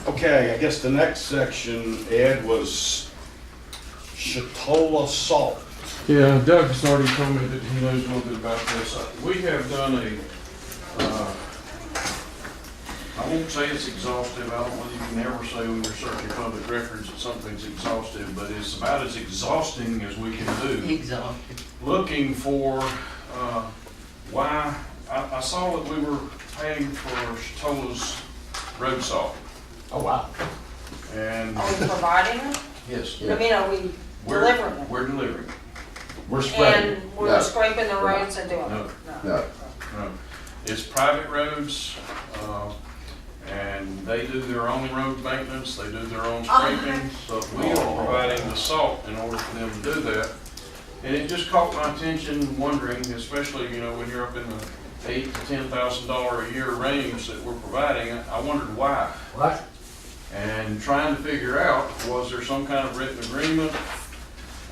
Okay, I guess the next section, Ed, was Chatola Salt. Yeah, Doug has already told me that he knows a little bit about this. We have done I won't say it's exhaustive. I don't know, you can never say when you're searching public records that something's exhaustive, but it's about as exhausting as we can do. Exhausted. Looking for why, I saw that we were paying for Chatola's road salt. Oh, wow. And Are we providing it? yes, I mean, are we we're, delivering it? we're delivering. We're spreading. And we're No. scraping the roads and doing No. it? No, No, it's private roads, and they do their own road maintenance, they do their own scraping, so we are providing the salt in order for them to do that. And it just caught my attention, wondering, especially, you know, when you're up in the $8,000 to $10,000 a year range that we're providing, I wondered why. What? And trying to figure out, was there some kind of written agreement?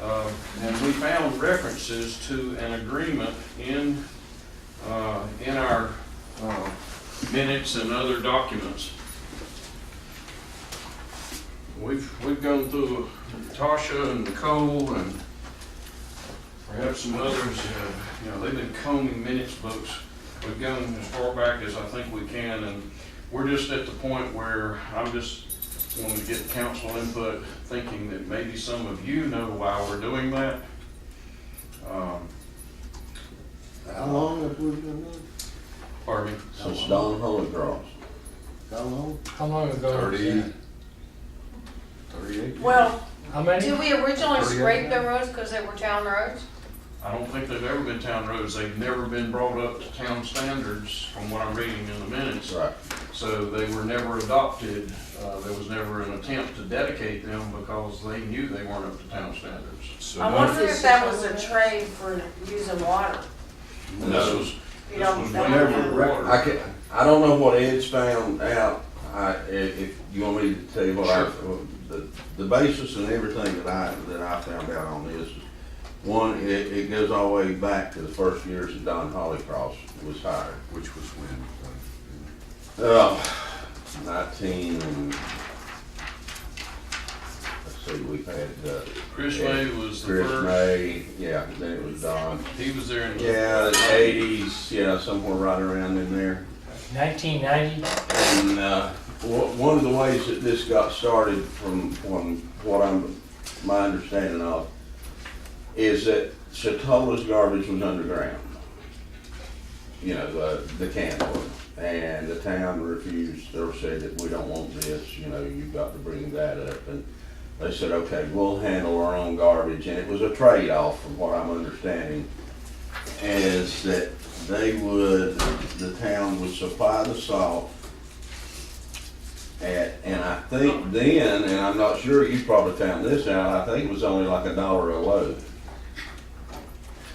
And we found references to an agreement in our minutes and other documents. We've gone through Tasha and Nicole and perhaps some others have, you know, they've been combing minutes books. We've gone as far back as I think we can, and we're just at the point where I'm just wanting to get council input, thinking that maybe some of you know why we're doing that. how long have we been doing? Pardon me? Since Don Holy Cross. How long? How long ago? 38. Well, How many? did we originally scrape the roads because they were town roads? I don't think they've ever been town roads. They've never been brought up to town standards from what I'm reading in the minutes. Right. So they were never adopted. There was never an attempt to dedicate them because they knew they weren't up to town standards. So I wonder if that was a trade for using water. And this was, You this know, was that way would- before water. I don't know what Ed's found out. If you want me to tell you what the basis and everything that I found out on this is, one, it goes all the way back to the first years that Don Hollycross was hired. Which was when? 19 and, let's see, we've had, Chris May was the Chris first. May, yeah, then it was Don. He was there in the. Yeah, the 80s, yeah, somewhere right around in there. 1990? And one of the ways that this got started from what my understanding of is that Chatola's garbage was underground. You know, the can was. And the town refused, or said that we don't want this, you know, you've got to bring that up. And they said, okay, we'll handle our own garbage. And it was a trade-off from what I'm understanding, is that the town would supply the salt and I think then, and I'm not sure, you probably found this out, I think it was only like $1 a load.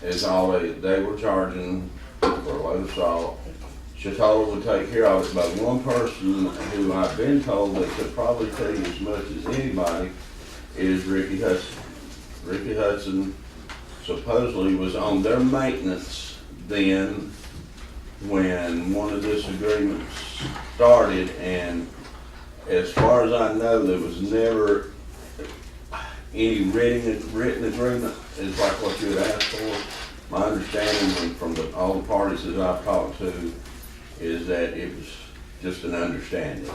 Is all they were charging for a load of salt. Chatola would take care of it, but one person who I've been told that could probably tell you as much as anybody is Ricky Hudson. Ricky Hudson supposedly was on their maintenance then when one of this agreements started, and as far as I know, there was never any written agreement is like what you had asked for. My understanding from all the parties that I've talked to is that it was just an understanding.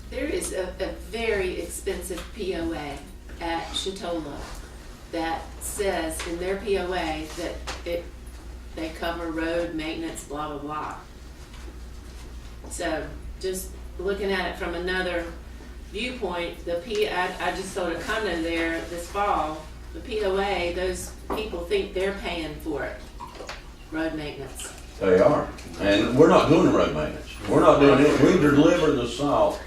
There is a very expensive POA at Chatola that says in their POA that they cover road maintenance, blah, blah, blah. So just looking at it from another viewpoint, I just sold a condo there this fall. The POA, those people think they're paying for it, road maintenance. They are, and we're not doing the road maintenance. We're not doing it. We deliver the salt.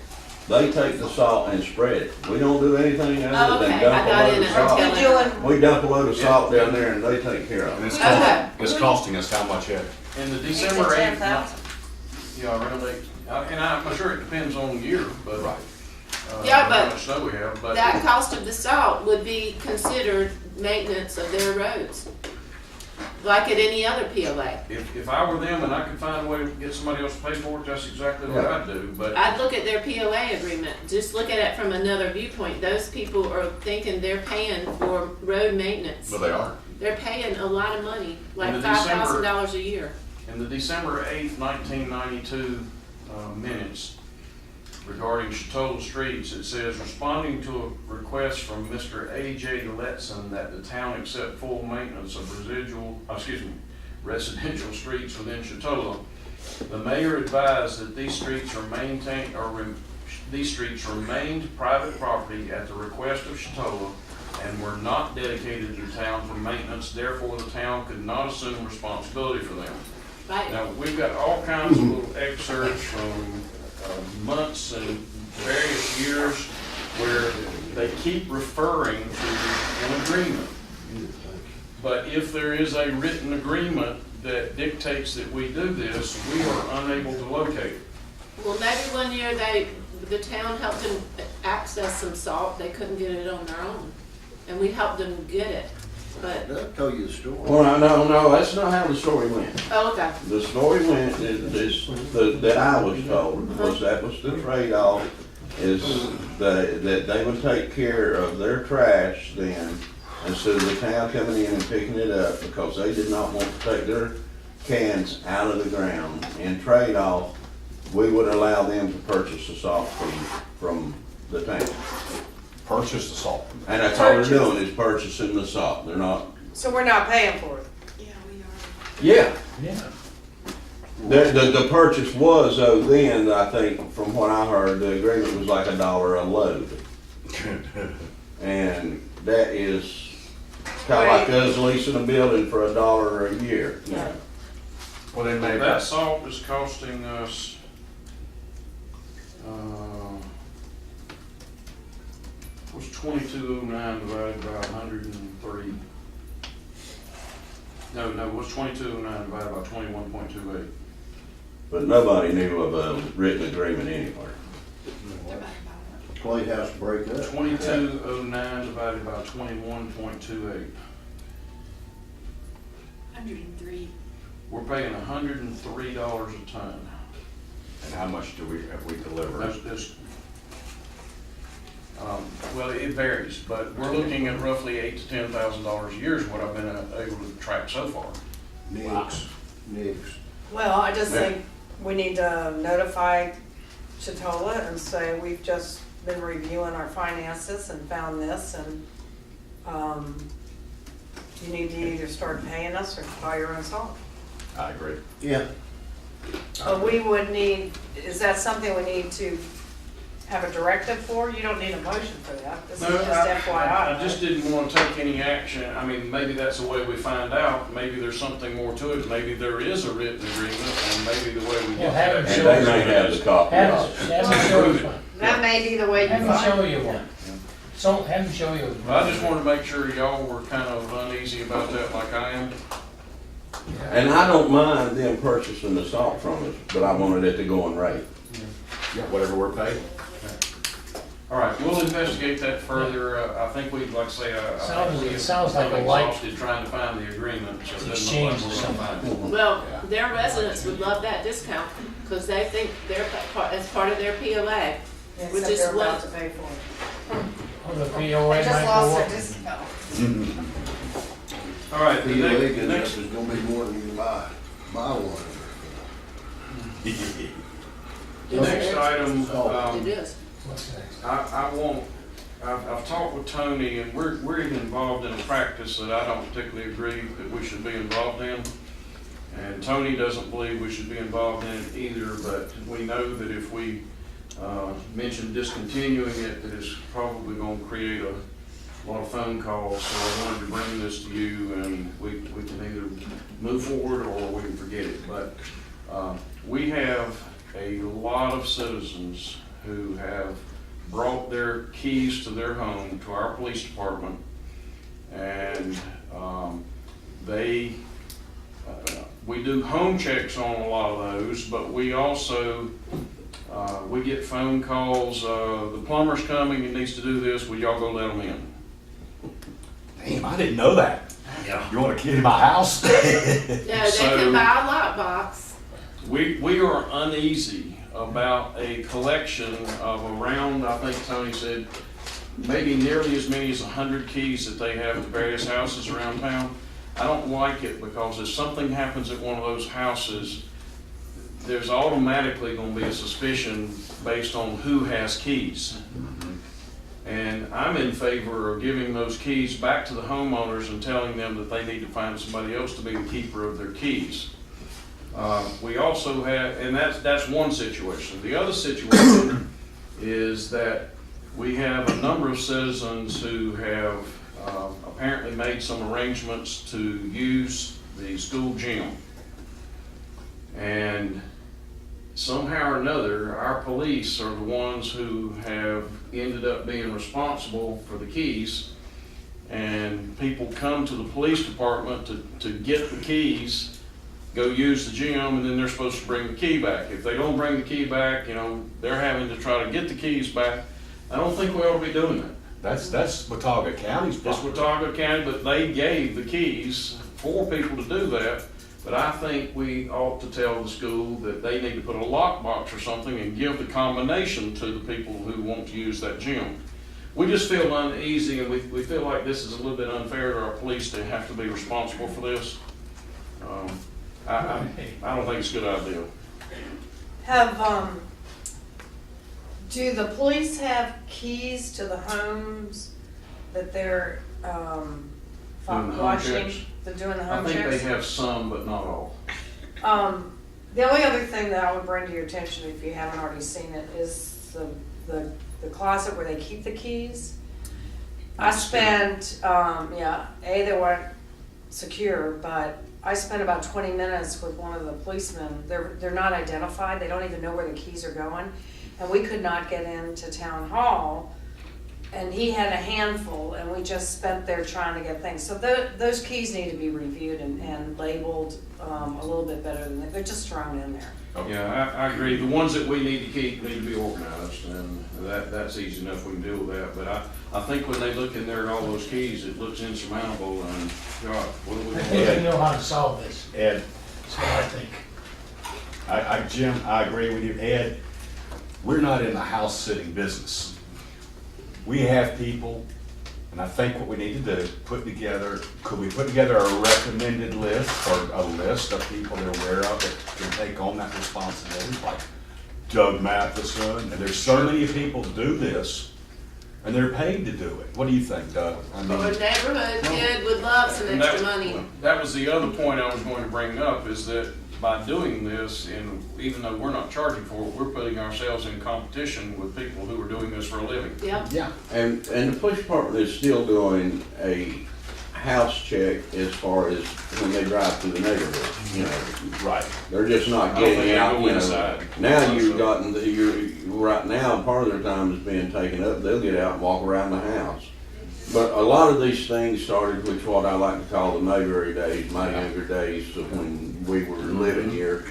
They take the salt and spread it. We don't do anything other than Okay, I dump a got load in of a salt. Are hotel. you doing, We dump a load of salt down there and they take care of And it. it's costing us how much, Ed? In the 8 December to 8th. 10,000? Yeah, around 8. And I'm sure it depends on the year, but. Yeah, but how much snow we have, but. That cost of the salt would be considered maintenance of their roads. like at any other POA. If I were them and I could find a way to get somebody else to pay for it, that's exactly what Yeah. I'd do, but. I'd look at their POA agreement, just look at it from another viewpoint. Those people are thinking they're paying for road maintenance. But they are. They're paying a lot of money, like In the December- $5,000 a year. In the December 8th, 1992 minutes regarding Chatola Streets, it says, responding to a request from Mr. A.J. Letson that the town accept full maintenance of residential streets within Chatola, the mayor advised that these streets remained private property at the request of Chatola and were not dedicated to the town for maintenance, therefore the town could not assume responsibility for them. Right? Now, we've got all kinds of little excerpts from months and various years where they keep referring to an agreement. But if there is a written agreement that dictates that we do this, we are unable to locate it. Well, maybe one year the town helped them access some salt, they couldn't get it on their own. And we helped them get it, but, I'll tell you the story. Well, no, that's not how the story went. oh, okay. The story went, that I was told, was that was the trade-off, is that they would take care of their trash then, instead of the town coming in and picking it up, because they did not want to take their cans out of the ground. In trade-off, we would allow them to purchase the salt from the town. Purchase the salt. And that's all they're doing, is purchasing the salt. They're not, So we're not paying for it. yeah. Yeah. The purchase was, though, then, I think, from what I heard, the agreement was like $1 a load. And that is kinda like us leasing a building for $1 a year. Yeah. Well, they made That salt is costing us, was 2209 divided by 103. No, it was 2209 divided by 21.28. But nobody knew of a written agreement anywhere. Clay House break up. 2209 divided by 21.28. 103. We're paying $103 a ton. And how much have we delivered? That's, well, it varies, but we're looking at roughly $8,000 to $10,000 a year is what I've been able to track so far. Nix. Well, I just Yeah. think we need to notify Chatola and say, we've just been reviewing our finances and found this, and, you need to either start paying us or buy your own salt. I agree. Yeah. But we would need, is that something we need to have a directive for? You don't need a motion for that, this is No, just I FYI. just didn't want to take any action. I mean, maybe that's the way we find out. Maybe there's something more to it. Maybe there is a written agreement, and maybe the way we Well, get have that. them And they may have the copy Have of it. them show us one. That may be the way you Have them find show it. you one. So, have them show you. But I just wanted to make sure y'all were kind of uneasy about that like I am. And I don't mind them purchasing the salt from us, but I wanted it to go on rate. Yeah, whatever we're paid. All right, we'll investigate that further. I think we'd, like I say, I think It sounds like a I'm light exhausted trying to find the agreement, so it doesn't exchange look or like we're gonna something. find it. Well, their residents would love that discount, because they think they're as part of their POA. Except Which is they're about what- to pay for it. Oh, the POA They just might lost go their up. discount. All right, the The next, leg next, is gonna be more than you can buy one. the next item, It is. What's next? I've talked with Tony, and we're even involved in a practice that I don't particularly agree that we should be involved in. And Tony doesn't believe we should be involved in it either, but we know that if we mention discontinuing it, that it's probably gonna create a lot of phone calls. So I wanted to bring this to you, and we can either move forward or we can forget it. But we have a lot of citizens who have brought their keys to their home to our police department, and we do home checks on a lot of those, but we also we get phone calls, the plumber's coming and needs to do this, will y'all go let them in? Damn, I didn't know that. You want a key to my house? No, they So- can buy a lockbox. We are uneasy about a collection of around, I think Tony said, maybe nearly as many as 100 keys that they have at various houses around town. I don't like it because if something happens at one of those houses, there's automatically gonna be a suspicion based on who has keys. And I'm in favor of giving those keys back to the homeowners and telling them that they need to find somebody else to be the keeper of their keys. We also have, and that's one situation. The other situation is that we have a number of citizens who have apparently made some arrangements to use the school gym. And somehow or another, our police are the ones who have ended up being responsible for the keys. And people come to the police department to get the keys, go use the gym, and then they're supposed to bring the key back. If they don't bring the key back, you know, they're having to try to get the keys back. I don't think we ought to be doing that. That's Watauga County's It's property. Watauga County, but they gave the keys for people to do that. But I think we ought to tell the school that they need to put a lockbox or something and give the combination to the people who want to use that gym. We just feel uneasy, and we feel like this is a little bit unfair to our police to have to be responsible for this. I don't think it's a good idea. Do the police have keys to the homes that they're, Doing the home watching? checks? They're doing the I home think they checks? have some, but not all. The only other thing that I would bring to your attention, if you haven't already seen it, is the closet where they keep the keys. I spent, they weren't secure, but I spent about 20 minutes with one of the policemen. They're not identified, they don't even know where the keys are going. And we could not get into town hall, and he had a handful, and we just spent there trying to get things. So those keys need to be reviewed and labeled a little bit better than they're just thrown in there. Yeah, I agree. The ones that we need to keep need to be organized, and that's easy enough, we can deal with that. But I think when they look in there at all those keys, it looks insurmountable, and God, what do we I want think to we do? know how to solve this, Ed, that's what I think. Jim, I agree with you. Ed, we're not in the house sitting business. We have people, and I think what we need to do, could we put together a recommended list or a list of people they're aware of that can take on that responsibility, like Doug Matheson, and there's so many people do this, and they're paid to do it. What do you think, Doug? I Or mean, neighborhood kid would love some And extra money. that was the other point I was going to bring up, is that by doing this, and even though we're not charging for it, we're putting ourselves in competition with people who are doing this for a living. Yep. yeah, And the police department is still doing a house check as far as when they drive through the neighborhood, you know. right. They're just not I don't think getting they out, go you know. inside. Now you've gotten, right now, part of their time is being taken up, they'll get out and walk around the house. But a lot of these things started with what I like to call the Mayberry days, my younger days of when we were living here.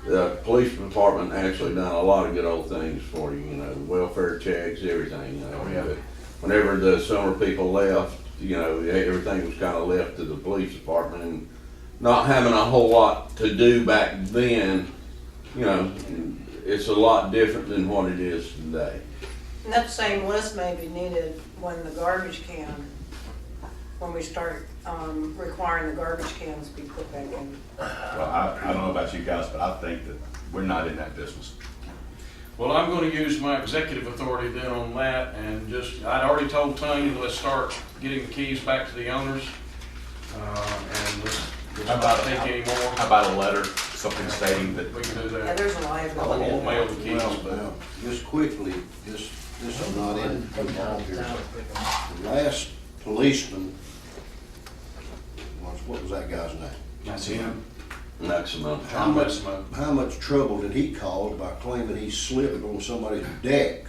The police department actually done a lot of good old things for you, you know, welfare checks, everything, you know. Oh, yeah. But whenever the summer people left, you know, everything was kind of left to the police department, and not having a whole lot to do back then, you know, it's a lot different than what it is today. And that same list may be needed when the garbage can, when we start requiring the garbage cans be put back in. Well, I don't know about you guys, but I think that we're not in that business. Well, I'm gonna use my executive authority then on that, and I'd already told Tony, let's start getting the keys back to the owners. And let's How not about- take any more. How about a letter, something stating that We can do Yeah, that. there's a I liability. won't mail the keys, Well, but. now, just quickly, this is not in football here. The last policeman what was that guy's name? That's him. Maximum. How much trouble did he cause by claiming he slipped on somebody's deck?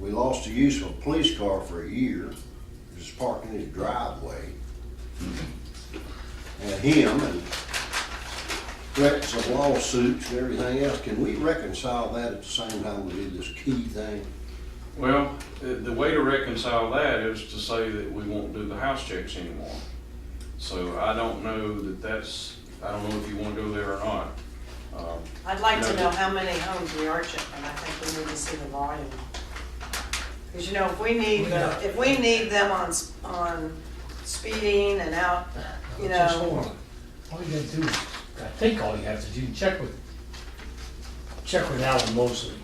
We lost the use of a police car for a year, just parked in his driveway. And him and threats of lawsuits and everything else. Can we reconcile that at the same time we did this key thing? Well, the way to reconcile that is to say that we won't do the house checks anymore. So I don't know I don't know if you wanna go there or not. I'd like to No. know how many homes we are chipping, I think we need to see the volume. Because, you know, if we need them on speeding and out, you Just know, hold on. All you gotta do is, I think all you have to do, check with Alan Mosley.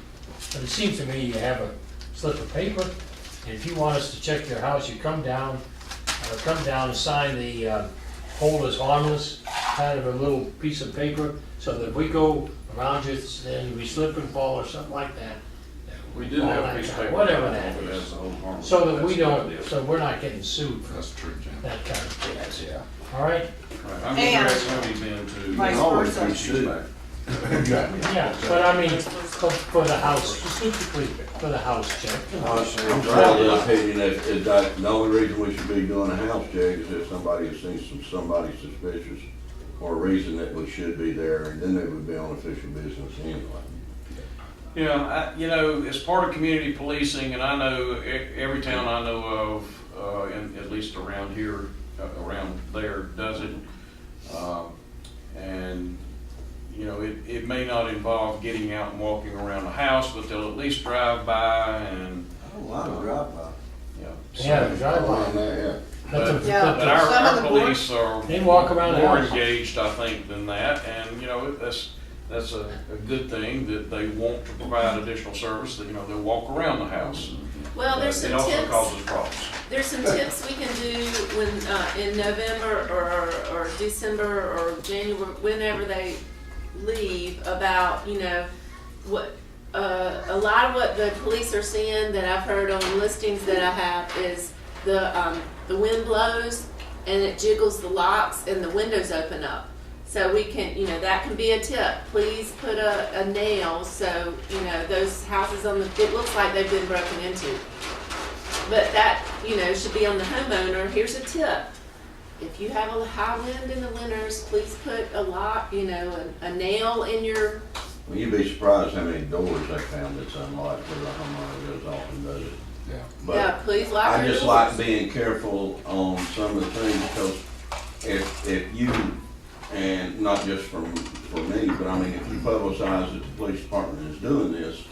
But it seems to me you have a slip of paper, and if you want us to check your house, you come down and sign the hold as harmless, kind of a little piece of paper, so that if we go around you, then we slip and fall or something like that. We do all have that a piece of kind- paper. Whatever that It has is. the whole harm. So that we That's a good don't, idea. so we're not getting sued for That's true, Jim. that kind of thing. Yeah. All right? Right, I'm And- gonna ask Tony then to. Vice always versa. be sued. Back. Yeah, but I mean, for the house, specifically for the house check. I'm still of the opinion that the only reason we should be doing a house check is if somebody has seen somebody suspicious or a reason that we should be there, and then they would be on official business anyway. Yeah, you know, as part of community policing, and I know every town I know of, at least around here, around there, does it. And, you know, it may not involve getting out and walking around the house, but they'll at least drive by and, I don't like to drive by. you know. Yeah, the drive Around by. that, But Yeah. but our, Some of our the police are They walk around the more house. engaged, I think, than that, and, you know, that's a good thing, that they want to provide additional service, that, you know, they'll walk around the house. Well, there's But some it also tips. causes problems. There's some tips we can do when, in November or December or January, whenever they leave, about, you know, what, a lot of what the police are seeing that I've heard on listings that I have is the wind blows and it jiggles the locks and the windows open up. So we can, you know, that can be a tip. Please put a nail, so, you know, those houses it looks like they've been broken into. But that, you know, should be on the homeowner. Here's a tip. If you have a high wind in the winters, please put a lock, you know, a nail in your, Well, you'd be surprised how many doors they found that's unlocked where the homeowner goes off and does it. Yeah. But yeah, please lock I your just doors. like being careful on some of the things, because if you, and not just for me, but I mean, if you publicize that the police department is doing this,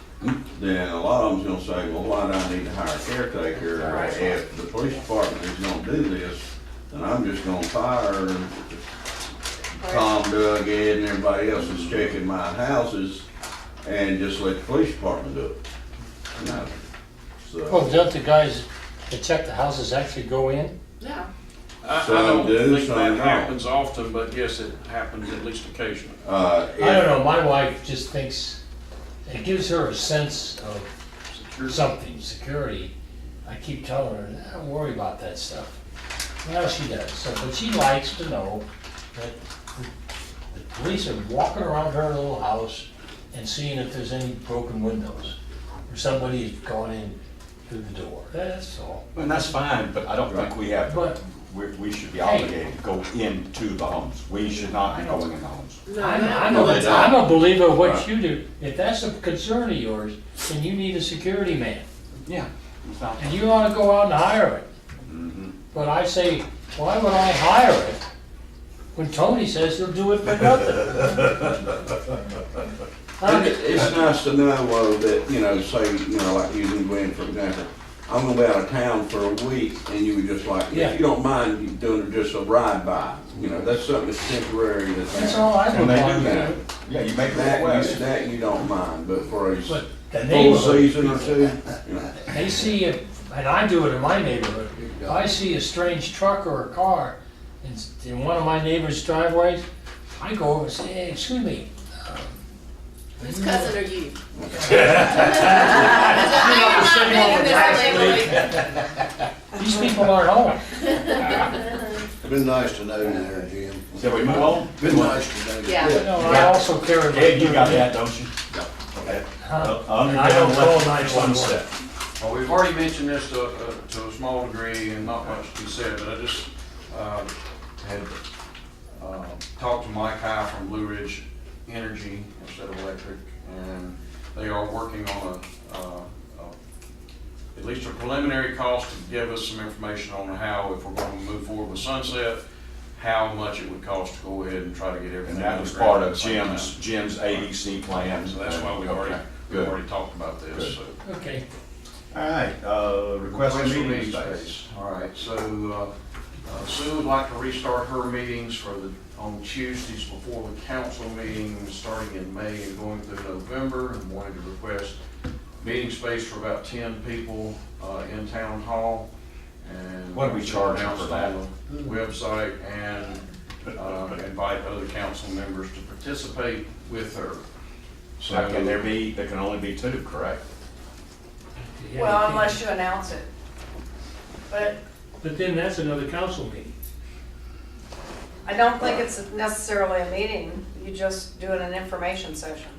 then a lot of them's gonna say, well, why do I need to hire a caretaker? Or if the police department is gonna do this, then I'm just gonna fire Tom, Doug, Ed, and everybody else that's checking my houses, and just let the police department do it. You know, Well, so, don't the guys that check the houses actually go in? Yeah. I Some don't do, think some that don't. happens often, but yes, it happens at least occasionally. I don't know, my wife just thinks, it gives her a sense of something, security. I keep telling her, don't worry about that stuff. Well, she does, so, but she likes to know that the police are walking around her little house and seeing if there's any broken windows, or somebody's gone in through the door, that's all. And that's fine, but I don't think we have, But we should be obligated to go into the homes. We should not be going in the homes. No, I'm No, they don't. a believer of what Right. you do. If that's a concern of yours, then you need a security man. Yeah. It's not- And you ought to go out and hire it. Mhm. But I say, why would I hire it when Tony says he'll do it for nothing? And it's nice to know that, you know, say, you know, like using Gwen, for example, I'm gonna be out of town for a week, and you would just like, Yeah. if you don't mind you doing just a ride-by, you know, that's something that's temporary, That's all I would And they want do to that. do. Yeah, you make That, requests. that you don't mind, but for a But the full neighborhood, season or two, you know. they see it, and I do it in my neighborhood. If I see a strange truck or a car in one of my neighbor's driveways, I go over and say, hey, excuse me. Whose cousin are you? These people aren't home. Been nice to know you there, Jim. Shall we move on? Been nice to know you. Yeah. No, I also care about. Ed, you got that, don't you? Okay. Huh? Under I don't call next 911. step. Well, we've already mentioned this to a small degree and not much to be said, but I just had talked to Mike High from Blue Ridge Energy instead of Electric, and they are working on at least a preliminary cost to give us some information on how, if we're going to move forward with Sunset, how much it would cost to go ahead and try to get everything. And that on was the ground part at of the same time. Jim's ABC plan. So that's why we've Okay, we've good. already talked about this, Good. so. Okay, All right, request for meeting space. All right, so Sue would like to restart her meetings on Tuesdays before the council meeting, starting in May and going through November, and wanted to request meeting space for about 10 people in town hall. And What do we charge for announce it that? on the website and invite other council members to participate with her. So Now, there can only be two, correct? Yeah, Well, you can't- unless you announce it. But But then that's another council meeting. I don't think it's necessarily a meeting, you just do an information session.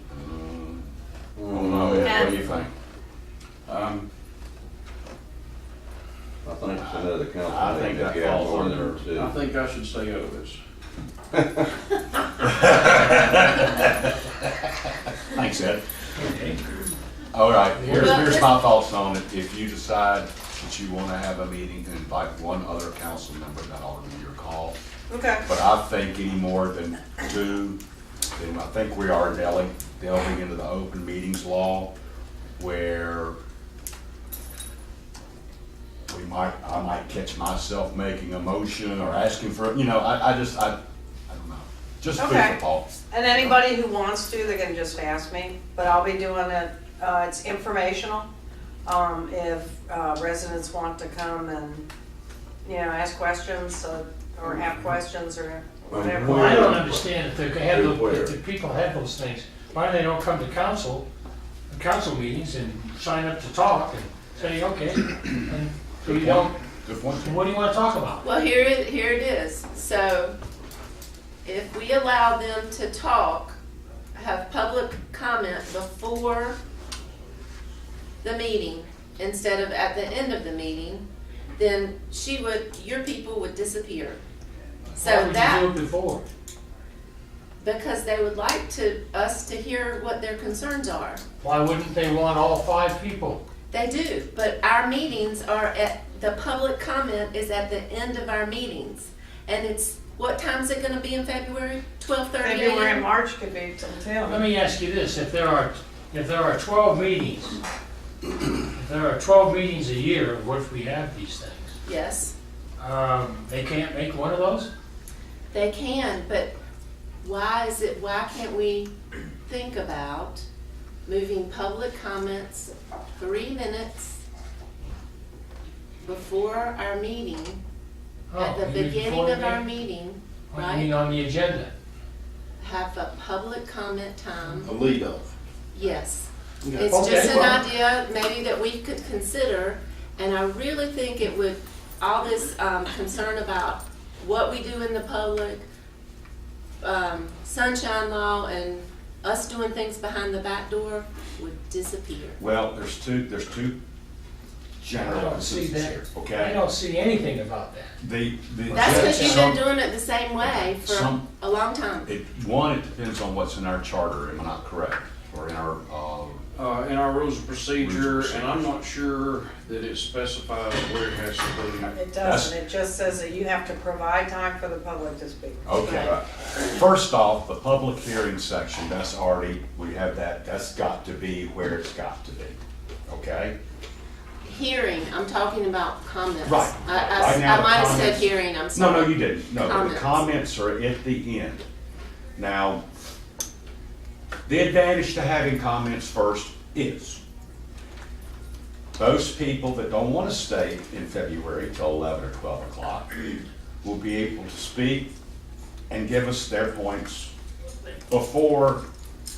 Oh, no, Ed, what do you think? I think it's another council. I think meeting if that you have falls more than under- two. I think I should stay out of this. Thanks, Ed. Okay. All right, here's Well, my this- thoughts on it. If you decide that you want to have a meeting and invite one other council member, that ought to be your call. Okay. But I think any more than two, then I think we are delving into the open meetings law where I might catch myself making a motion or asking for, I don't know. Just food Okay. for thought. And anybody who wants to, they can just ask me, but I'll be doing it, it's informational. If residents want to come and, ask questions, or have questions or whatever. Well, I don't understand if Where? if the people have those things, why they don't come to council meetings and sign up to talk and say, okay, and so you don't, Good point. what do you wanna talk about? Well, here it is. So if we allow them to talk, have public comment before the meeting instead of at the end of the meeting, then your people would disappear. Why So would that, you do it before? because they would like us to hear what their concerns are. Why wouldn't they want all 5 people? They do, but our meetings the public comment is at the end of our meetings. And what time's it gonna be in February? 12:30 a.m.? February and March could be till Let 10. me ask you this, if there are 12 meetings, if there are 12 meetings a year, of which we have these things, Yes, they can't make one of those? they can, but why can't we think about moving public comments 3 minutes before our meeting, at the Oh, you mean beginning before of the our meeting? meeting, What, you right? mean on the agenda? Have a public comment time? A lead off. Yes. Okay. It's Okay, just an well- idea maybe that we could consider, and I really think it would, all this concern about what we do in the public, sunshine law and us doing things behind the back door would disappear. Well, there's two I general don't see instances that. here, I okay? don't see anything about that. That's because you've some- been doing it the same way for some- a long time. It depends on what's in our charter, am I not correct? Or in our, In our rules of procedure, Rules of and I'm not sure that it specifies where it has to be. It doesn't, it just says that you have to provide time for the public to speak. okay. First off, the public hearing section, we have that's got to be where it's got to be, okay? Hearing, I'm talking about comments. Right. Right now, I the might have said comments- hearing, I'm No, sorry. no, you didn't. No, the Comments. comments are at the end. Now, the advantage to having comments first is those people that don't want to stay in February till 11 or 12 o'clock will be able to speak and give us their points before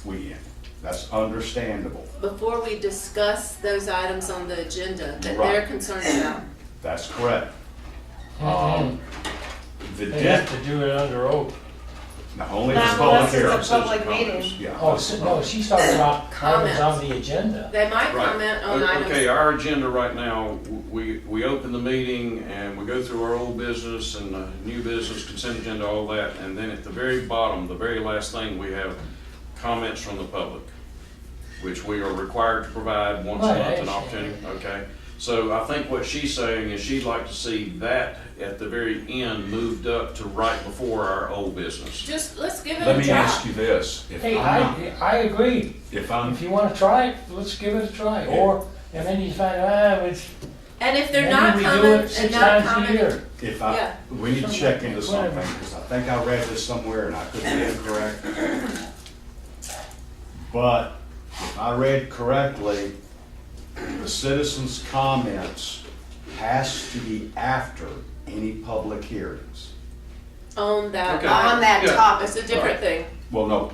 we end. That's understandable. Before we discuss those items on the agenda that Right. they're concerned about. That's correct. Mhm. The They have debt, to do it under oath. not only Not is public unless it's a hearings. public comments. meeting. Yeah. Oh, no, she's talking about items on the agenda. They might Right. comment on items. Okay, our agenda right now, we open the meeting and we go through our old business and new business, consent agenda, all that, and then at the very bottom, the very last thing, we have comments from the public, which we are required to provide once a Right, I month, an understand. opportunity, okay? So I think what she's saying is she'd like to see that at the very end moved up to right before our old business. Just, let's give it Let a me try. ask you this, Hey, I agree. if I'm, If you wanna try it, let's give it a try. Or, and then you find, it's, And if they're maybe not we do coming, it and 6 not times a commenting, year. if Yeah. we need to check into Whatever. something, because I think I read this somewhere and I could be incorrect. But if I read correctly, the citizens' comments has to be after any public hearings. on that. Okay. On that Yeah. topic. It's a different thing. Well, no,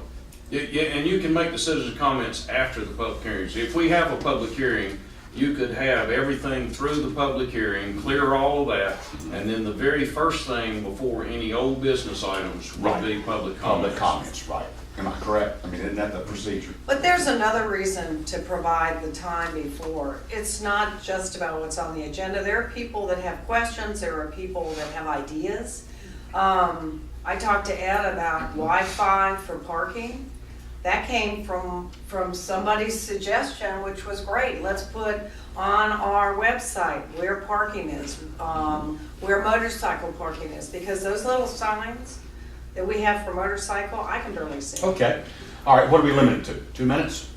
Yeah, and you can make the citizen comments after the public hearings. If we have a public hearing, you could have everything through the public hearing, clear all of that, and then the very first thing before any old business items would Right. be public public comments. comments, right. Am I correct? I mean, isn't that the procedure? But there's another reason to provide the time before. It's not just about what's on the agenda. There are people that have questions, there are people that have ideas. I talked to Ed about Wi-Fi for parking. That came from somebody's suggestion, which was great. Let's put on our website where parking is, where motorcycle parking is, because those little signs that we have for motorcycle, I can barely see. Okay, all right, what are we limited to? 2 minutes?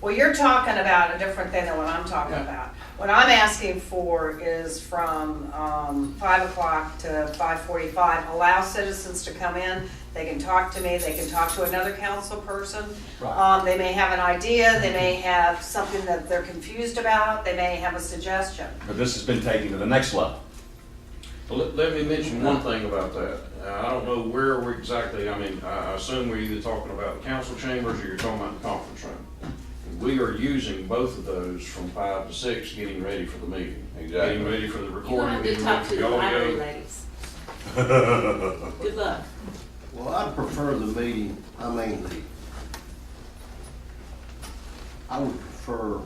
Well, you're talking about a different thing than what I'm talking about. What I'm asking for is from 5 o'clock to 5:45, allow citizens to come in, they can talk to me, they can talk to another council person. Right. They may have an idea, they may have something that they're confused about, they may have a suggestion. But this has been taken to the next level. Well, let me mention one thing about that. I don't know where we're exactly, I mean, I assume we're either talking about the council chambers or you're talking about the conference room. We are using both of those from 5 to 6, getting ready for the meeting. Exactly. Getting ready for the You're gonna recording, have to getting talk ready to for the the library audio. ladies. Good luck. Well, I prefer the meeting, I would prefer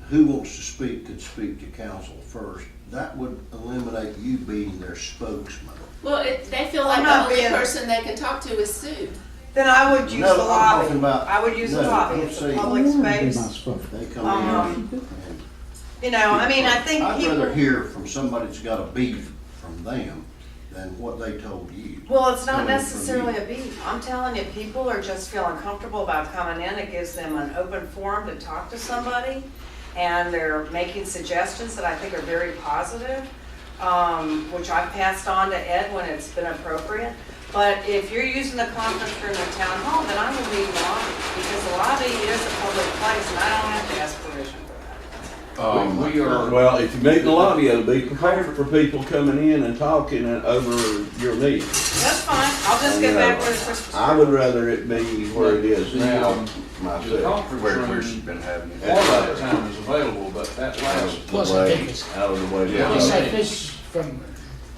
who wants to speak could speak to council first. That would eliminate you being their spokesman. Well, they feel I'm like the not only being- person they can talk to is Sue. Then I would use No, the I'm lobby. talking about- I would use the no, lobby, I'm it's a saying- public space. They come in and You know, I mean, I think I'd people. rather hear from somebody that's got a beef from them than what they told you. Well, it's not Coming from necessarily you. a beef. I'm telling you, people are just feeling comfortable about coming in. It gives them an open forum to talk to somebody. And they're making suggestions that I think are very positive, which I've passed on to Ed when it's been appropriate. But if you're using the conference room in town hall, then I would leave the lobby, because the lobby is a public place and I don't have to ask permission for that. We are, Well, if you meet in the lobby, it'll be prepared for people coming in and talking over your meeting. That's fine. I'll just get back with Christmas. I would rather it be where it is now, the myself. conference Where she's room, been having it. all of that time is available, but that last Plus, I think it's, Out of the way. Yeah. just like this from,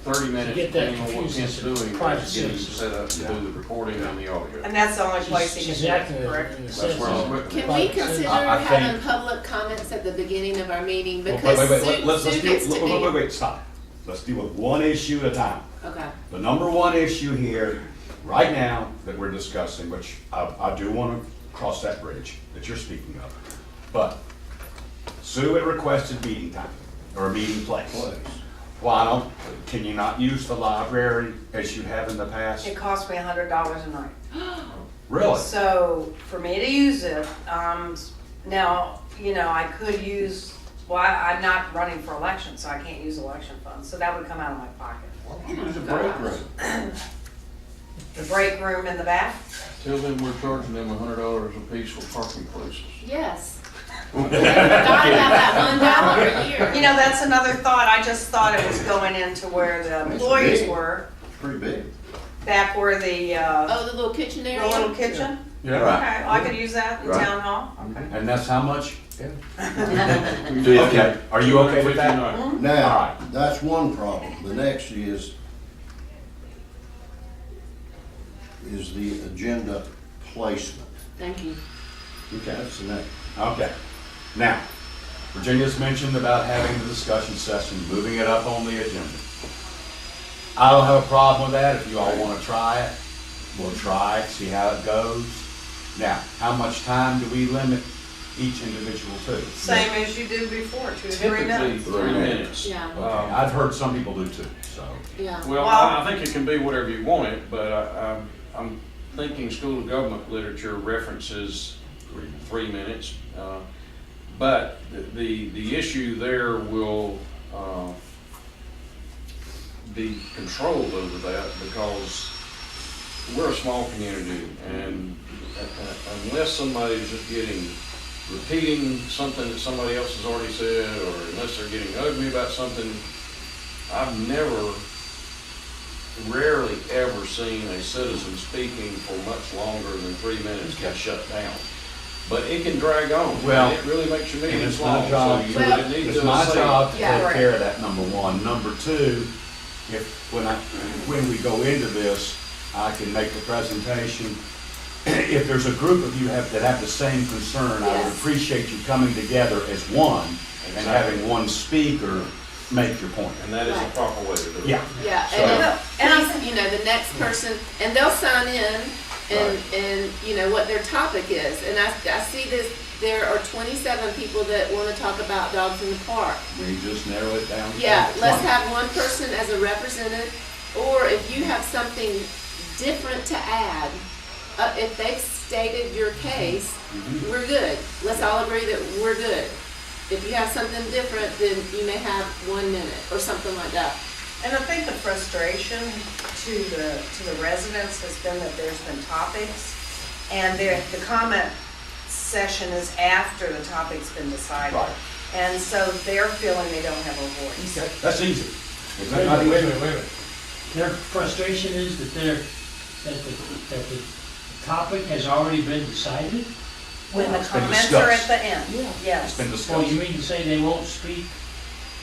30 minutes, get that depending on what Kent's confused, doing, private is getting citizens. set up to do the recording and the audio. And that's the only place he she's can acting do it, correct? in the That's sense where I'm of. with Can we private consider citizens. I think- having public comments at the beginning of our meeting? Wait, Because wait, wait, Sue let's Sue deal, gets to be. wait, stop. Let's deal with one issue at a time. Okay. The number one issue here, right now, that we're discussing, which I do want to cross that bridge that you're speaking of. But Sue had requested meeting time, or a meeting place. Can you not use the library as you have in the past? It costs me $100 a night. Really? So for me to use it, now, you know, I could use, well, I'm not running for election, so I can't use election funds, so that would come out of my pocket. Use a break room. The break room in the back? Tell them we're charging them $100 a piece for parking places. Yes. I forgot about that $1 a year. You know, that's another thought, I just thought it was going into where the employees big. were, Pretty big. back where the Oh, the little kitchen area? little kitchen. Yeah. Right. Okay, well, I could use that in Right. town hall. And that's how much? Fifty. Okay, are you okay with that? $250 All Now, right. that's one problem. The next is the agenda placement. Thank you. Okay. That's the next. Okay. Now, Virginia's mentioned about having the discussion session, moving it up on the agenda. I don't have a problem with that. If you all want to try it, we'll try it, see how it goes. Now, how much time do we limit each individual too. Same as you do before, 2 to 3 Typically, minutes. 3 minutes. Yeah. Okay, I've heard some people do too, so. Yeah. Well, Well- I think it can be whatever you want it, but I'm thinking school of government literature references 3 minutes. But the issue there will be controlled over that because we're a small community, and unless somebody's just repeating something that somebody else has already said, or unless they're getting ugly about something, I've rarely ever seen a citizen speaking for much longer than 3 minutes get shut down. But it can drag on. Well, It really makes your And meetings it's my long, so job, you Well- really need it's to my say. job to Yeah. take care of that, number one. Number two, when we go into this, I can make the presentation. If there's a group of you that have the same concern, I would Yes. appreciate you coming together as one and Exactly. having one speaker make your point. And that is the Right. proper way to do it. Yeah. Yeah, So- and please, you know, the next person, and they'll sign in and, you know, what their topic is. And I see this, there are 27 people that want to talk about dogs in the park. We just narrow it down. to Yeah, let's 20. have one person as a representative, or if you have something different to add, if they've stated your case, we're good. Let's all agree that we're good. If you have something different, then you may have 1 minute or something like that. And I think the frustration to the residents has been that there's been topics, and the comment session is after the topic's been decided. Right. And so they're feeling they don't have a voice. Okay, that's easy. Is that Wait a not minute, easy? wait a minute. Their frustration is that that the topic has already been decided? When the It's been comments are at discussed. the end, It's yes. been Well, discussed. you mean to say they won't speak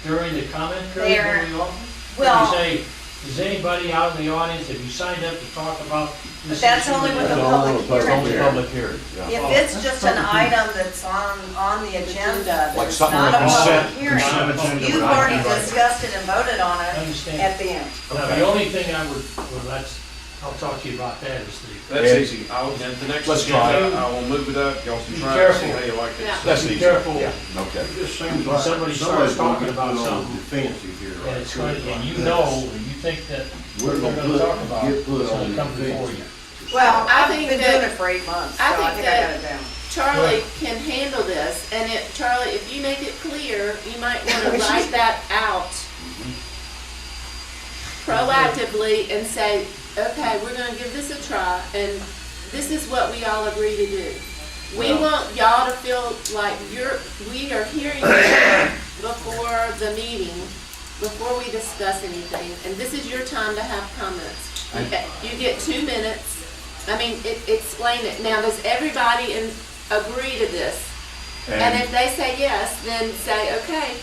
during the comment period They're- when we offer? well- You say, is anybody out in the audience, have you signed up to talk about this? But that's issue?" only with the That's all public on the public It's only hearing. public hearing, yeah. If it's just an item that's on the agenda, Like it's something not like a public consent hearing, agenda. you've we're not already gonna- discussed it and voted on I it understand. at the end. Now, the only thing I would, I'll talk to you about that is That's Ed, easy. And the next let's try it. agenda, I will move it up. Y'all can Be try it, see careful. how you like it. Yeah. That's Be easy. careful. Yeah, okay. It just seems When like somebody starts somebody's gonna talking get about put on something, defensive here. and right it's quick going, and like you this. know, and you think that We're what they're gonna gonna put- talk about, get put it's on gonna come defense. before you. Well, I I've think been that- doing it for 8 months, so I I think think I got that- it down. Charlie can handle this, and Charlie, if you make it clear, you might want to write that out proactively and say, okay, we're gonna give this a try, and this is what we all agree to do. We Well- want y'all to feel like we are hearing you before the meeting, before we discuss anything, and this is your time to have comments. You get 2 minutes. I mean, explain it. Now, does everybody agree to this? And if they say yes, then say, okay,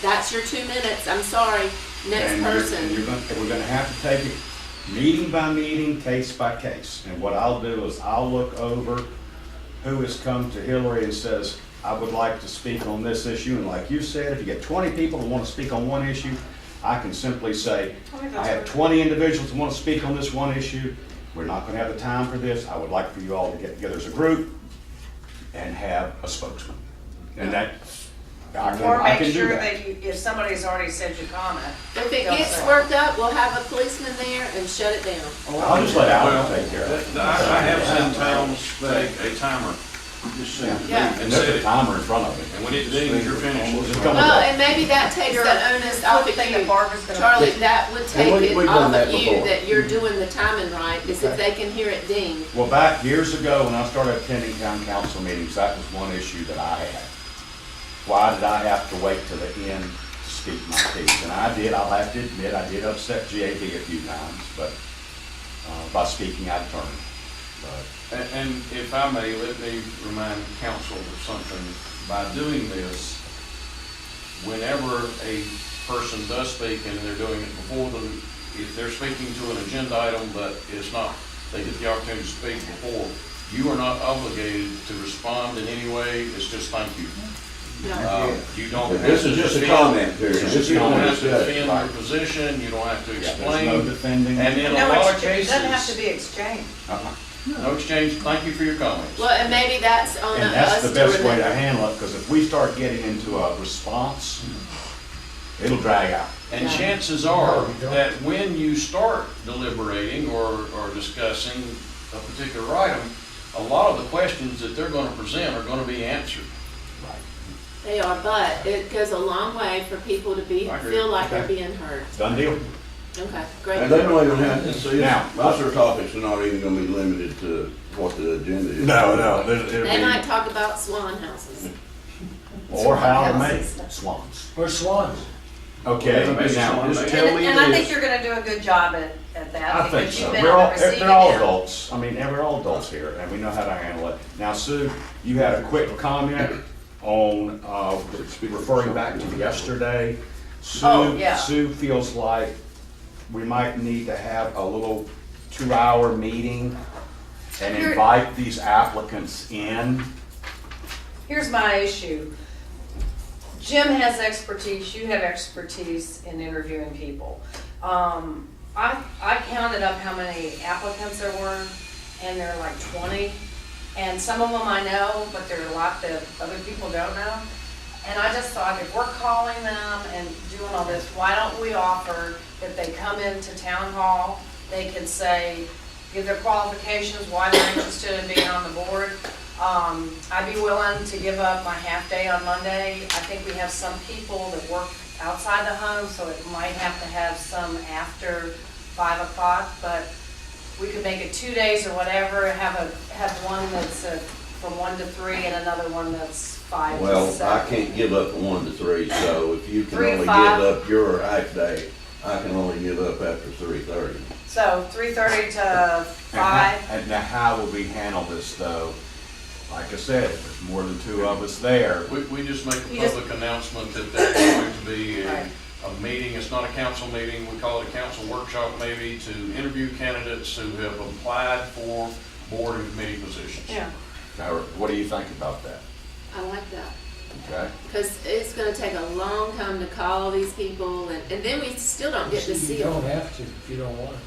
that's your 2 minutes. I'm sorry, next And person. we're gonna have to take it meeting by meeting, case by case. And what I'll do is I'll look over who has come to Hillary and says, I would like to speak on this issue. And like you said, if you get 20 people who want to speak on one issue, I can simply say, I have 20 individuals who want to speak on this one issue. We're not gonna have the time for this. I would like for you all to get together as a group and have a spokesman. And that, Or I make can do sure that. that if somebody's already said your comment, If it Don't gets say. worked up, we'll have a policeman there and shut it down. I'll just let Alan Well, take care of it. I have seen towns take a timer, Just seems to me. Yeah. And there's a timer in front of me. and when it dings, you're finished. Just come with Well, that. and maybe that takes You're- the onus off of thing that you. Barbara's gonna. Charlie, that would take we- it we've off done that of you, before. that you're doing the timing right, is if they can hear it ding. Well, back years ago, when I started attending town council meetings, that was one issue that I had. Why did I have to wait till the end to speak my piece? And I'll have to admit, I did upset GAB a few times, but, by speaking out of turn. But, And if I may, let me remind council of something. By doing this, whenever a person does speak and they're doing it before if they're speaking to an agenda item, but it's not, they get the opportunity to speak before, you are not obligated to respond in any way, it's just thank you. You don't have to. This is just a defend- comment period. This is You don't comment, have to defend right. your position, you don't have to yeah, there's no explain, defending. and in a No, lot of it doesn't have to cases, be exchanged. Uh-uh. No exchange, thank you for your comments. Well, and maybe that's on And that's us the to best way to remember. handle it, because if we start getting into a response, it'll drag out. And Yeah. chances are No, we don't. that when you start deliberating or discussing a particular item, a lot of the questions that they're gonna present are gonna be answered. They are, but it goes a long way for people to I agree. feel like they're Okay. being heard. Done deal? Okay, great. And they don't even have to see, Now- most of their topics are not even gonna be limited to what the agenda is. They might talk about swan houses. Or how to make houses. swans. Or swans. Okay, Well, maybe now, swan just make- tell me And I think this. you're gonna do a good job at that, I think because so. you've been We're on all, the receiving they're all end. adults. I mean, we're all adults here, and we know how to handle it. Now, Sue, you had a quick comment on, referring back to yesterday. Oh, yeah. Sue feels like we might need to have a little 2-hour meeting and Here- invite these applicants in. Here's my issue. Jim has expertise, you have expertise in interviewing people. I counted up how many applicants there were, and there are like 20. And some of them I know, but there are a lot that other people don't know. And I just thought, if we're calling them and doing all this, why don't we offer, if they come into town hall, they can say, give their qualifications, why they're interested in being on the board. I'd be willing to give up my half day on Monday. I think we have some people that work outside the home, so it might have to have some after 5 o'clock, but we could make it 2 days or whatever, have one that's from 1 to 3 and another one that's 5 to 7. Well, I can't give up 1 to 3, so if you can 3 to only 5. give up your half day, I can only give up after 3:30. So 3:30 to 5. And now, how will we handle this, though? Like I said, if there's more than 2 of us there, We just make a You just- public announcement that there's going to be Right. a meeting, it's not a council meeting, we call it a council workshop maybe, to interview candidates who have applied for board and committee positions. Yeah. now, what do you think about that? I like that. Okay? Because it's gonna take a long time to call these people, and then we still don't get to see You don't them. have to if you don't want it.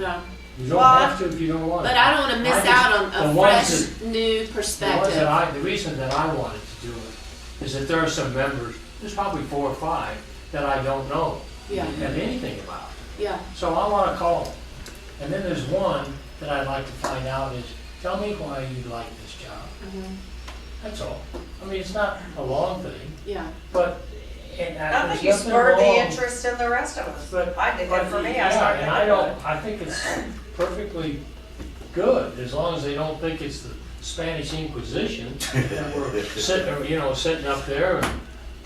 Yeah. You don't Well, have to if you don't want it. But I don't wanna miss I just- out on the a ones fresh, new The ones perspective. that the reason that I wanted to do it is that there are some members, there's probably 4 or 5, that I don't know Yeah, have anything about. yeah, So I wanna call them. And then there's one that I'd like to find out is, tell me why you like this job. mhm, That's all. I mean, it's not a long thing, yeah. but, and I there's think you nothing spurred the wrong. interest in the rest of us. But- I did that for me, I Yeah, started and I thinking about don't, it. I think it's perfectly good, as long as they don't think it's the Spanish Inquisition, and we're sitting up there and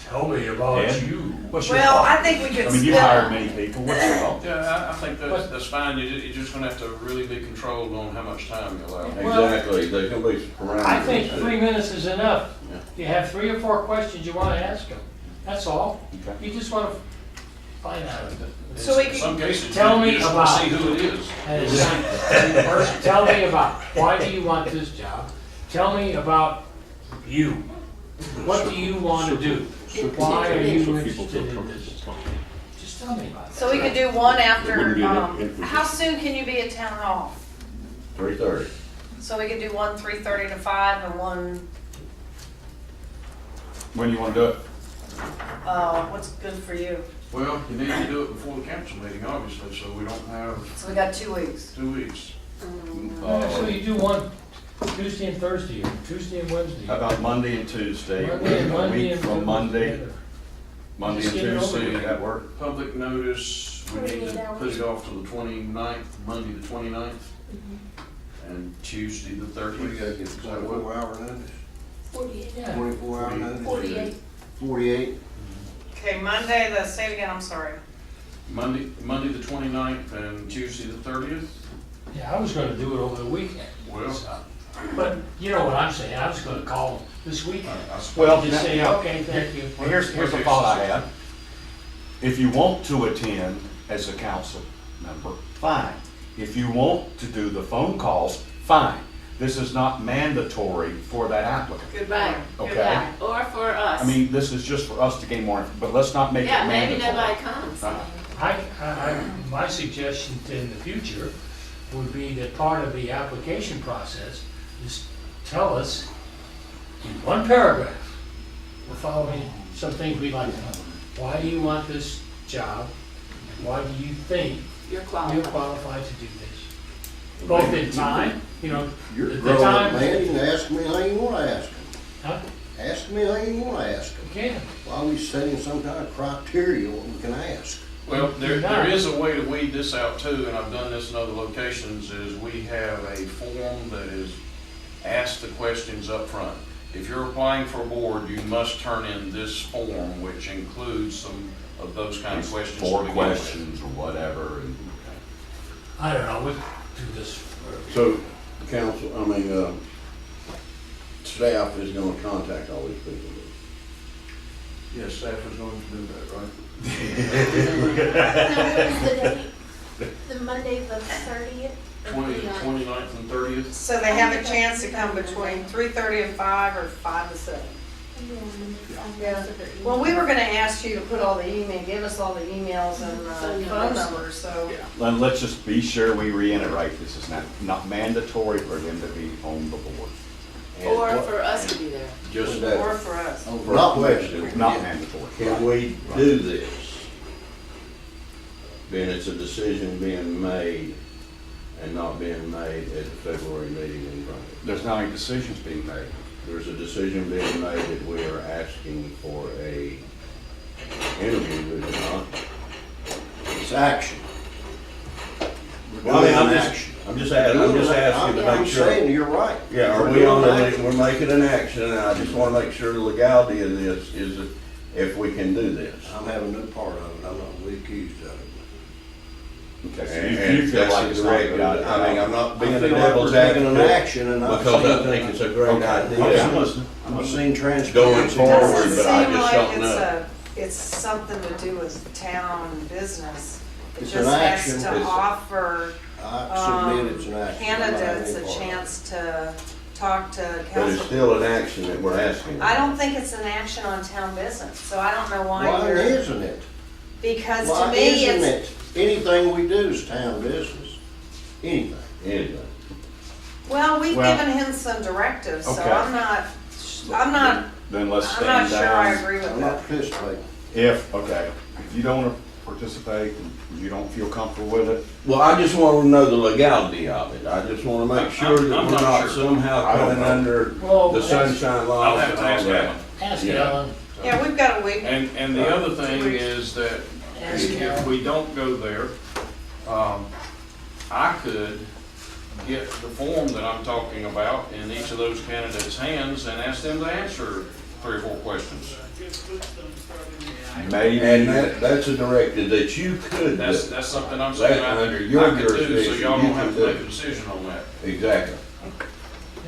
tell me about Dan? you. What's your Well, thought? I think we could I mean, you split hired them. many people, what's your thought? Yeah, I think that's fine, you're just gonna have to really be controlled on how much time you allow. Well- Exactly, there's gonna be some parameters. I think to it. 3 minutes is enough. Yeah. You have 3 or 4 questions you wanna ask them, that's all. Okay. You just wanna find out. So we In could- some cases, Tell me you just wanna about- see who it is. And it's first, tell me about, why do you want this job? Tell me about you. What do you wanna do? Why are you interested in this? Just tell me about it. So we could do one after, Wouldn't do that. how soon can you be at town hall? 3:30. So we could do one 3:30 to 5 and one, When you wanna do it? what's good for you? Well, you need to do it before the council meeting, obviously, so we don't have So we got 2 weeks. 2 weeks. So you do one Tuesday and Thursday, or Tuesday and Wednesday. How about Monday and Tuesday? Monday and A Monday week and from Tuesday Monday, together. Monday and Just get it over Tuesday, with. does that work? Public notice, we need 48 to put hours. it off to the 29th, Monday the 29th, and Tuesday the 30th. What do you gotta get, Is that what- 24-hour notice? 48. Yeah, 24-hour notice? 48. 48? Okay, Monday, say it again, I'm sorry. Monday the 29th and Tuesday the 30th? yeah, I was gonna do it over the weekend. Well, But you know what I'm saying, I was gonna call them this weekend. I suppose. Well, Just say, now- okay, thank you. Well, here's a thought I had. If you want to attend as a council member, fine. If you want to do the phone calls, fine. This is not mandatory for that applicant. Good Right, point. Okay. yeah, or for us. I mean, this is just for us to gain more, but let's not make it Yeah, maybe mandatory. nobody comes. Uh-huh. My suggestion in the future would be that part of the application process is tell us in one paragraph, the following, some things we'd like to know. Why do you want this job? And why do you think You're you're qualified. qualified to do this? Both in time, you know, You're the a grown up time. man, you can ask me how you wanna ask him. Huh? Ask me how you wanna ask him. You can. Why are we setting some kind of criteria what we can ask? Well, there Not. is a way to weed this out too, and I've done this in other locations, is we have a form that is ask the questions up front. If you're applying for a board, you must turn in this form, which includes some of those kind of questions. to 4 begin with. questions or whatever, and I don't know, we'll do this for. So, council, staff is gonna contact all these people. Yes, staff is going to do that, right? Now, what is the date? The Monday, the 30th? 29th and 30th? So they have a chance to come between 3:30 and 5 or 5 to 7. Yeah. Well, we were gonna ask you to put all the email, give us all the emails and phone numbers, so. then let's just be sure we reiterate, this is not mandatory for them to be on the board. And Or what- for us to be there. Just Or that, for us. for a Not question, Not mandatory. can we do this? Then it's a decision being made and not being made at the February meeting in front of you. There's not any decisions being made. There's a decision being made that we are asking for a interview, is it not? It's action. Well, I mean, I'm Doing just, action. I'm just asking to I'm make sure. saying, you're right. Yeah, are We're we on, doing action. we're making an action, and I just wanna make sure the legality of this is that if we can do this. I'm having no part of it, I'm not gonna be accused of it. Okay, so And you feel that's like a it's not a good direct, idea. I mean, I'm not being I a feel like devil's we're taking an advocate, action and I'm because I saying think it's a great Okay, idea. listening. I've seen Going transparency. forward, Doesn't but I seem just like don't know. it's something to do with town business. It It's just an has action. to It's- offer I submit it's an action. I'm not having candidates any a part of it. chance to talk to But it's council. still an action that we're asking. I don't think it's an action on town business, so I don't know why Why you're, isn't it? because to Why me, isn't it's, it? Anything we do is town business. Anything. Anyway, well, we've Well, given him some directives, so okay. I'm not, Then let's I'm not stand sure I down. agree with I'm that. not participating. If you don't want to participate, you don't feel comfortable with it, well, I just want to know the legality of it. I just want to make sure that I'm we're not not sure. somehow I don't coming know. under Well, the that's- sunshine I'll laws have and to all ask that. Alan. Ask Yeah. Ellen. Yeah, we've got a week. And the other thing is that Ask if Alan. we don't go there, I could get the form that I'm talking about in each of those candidates' hands and ask them to answer 3 or 4 questions. maybe. And that's a directive that you could That's do. something I'm saying That, I under your I could do, so jurisdiction, y'all you don't have can to do make a it. decision on that. Exactly.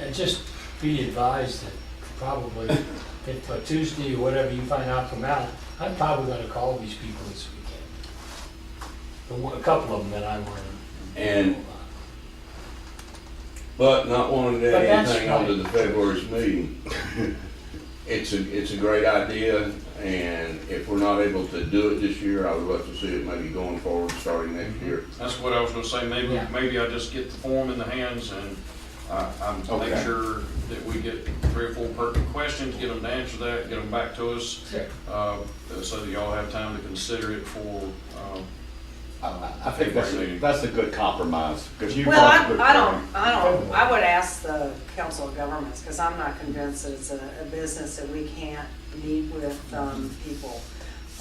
And just be advised that probably if Tuesday or whatever you find out from Alan, I'm probably gonna call these people this weekend. A couple of them that I want to. And- But not wanting to But add that's anything right. onto the February's meeting. It's a great idea, and if we're not able to do it this year, I would love to see it maybe going forward, starting next year. That's what I was gonna say, maybe, Yeah. maybe I just get the form in the hands and, make Okay. sure that we get 3 or 4 pertinent questions, get them to answer that, get them back to us, so that y'all have time to consider it for, I think that's a good compromise, because you Well, brought a good point. I would ask the Council of Governments, because I'm not convinced that it's a business that we can't meet with, people,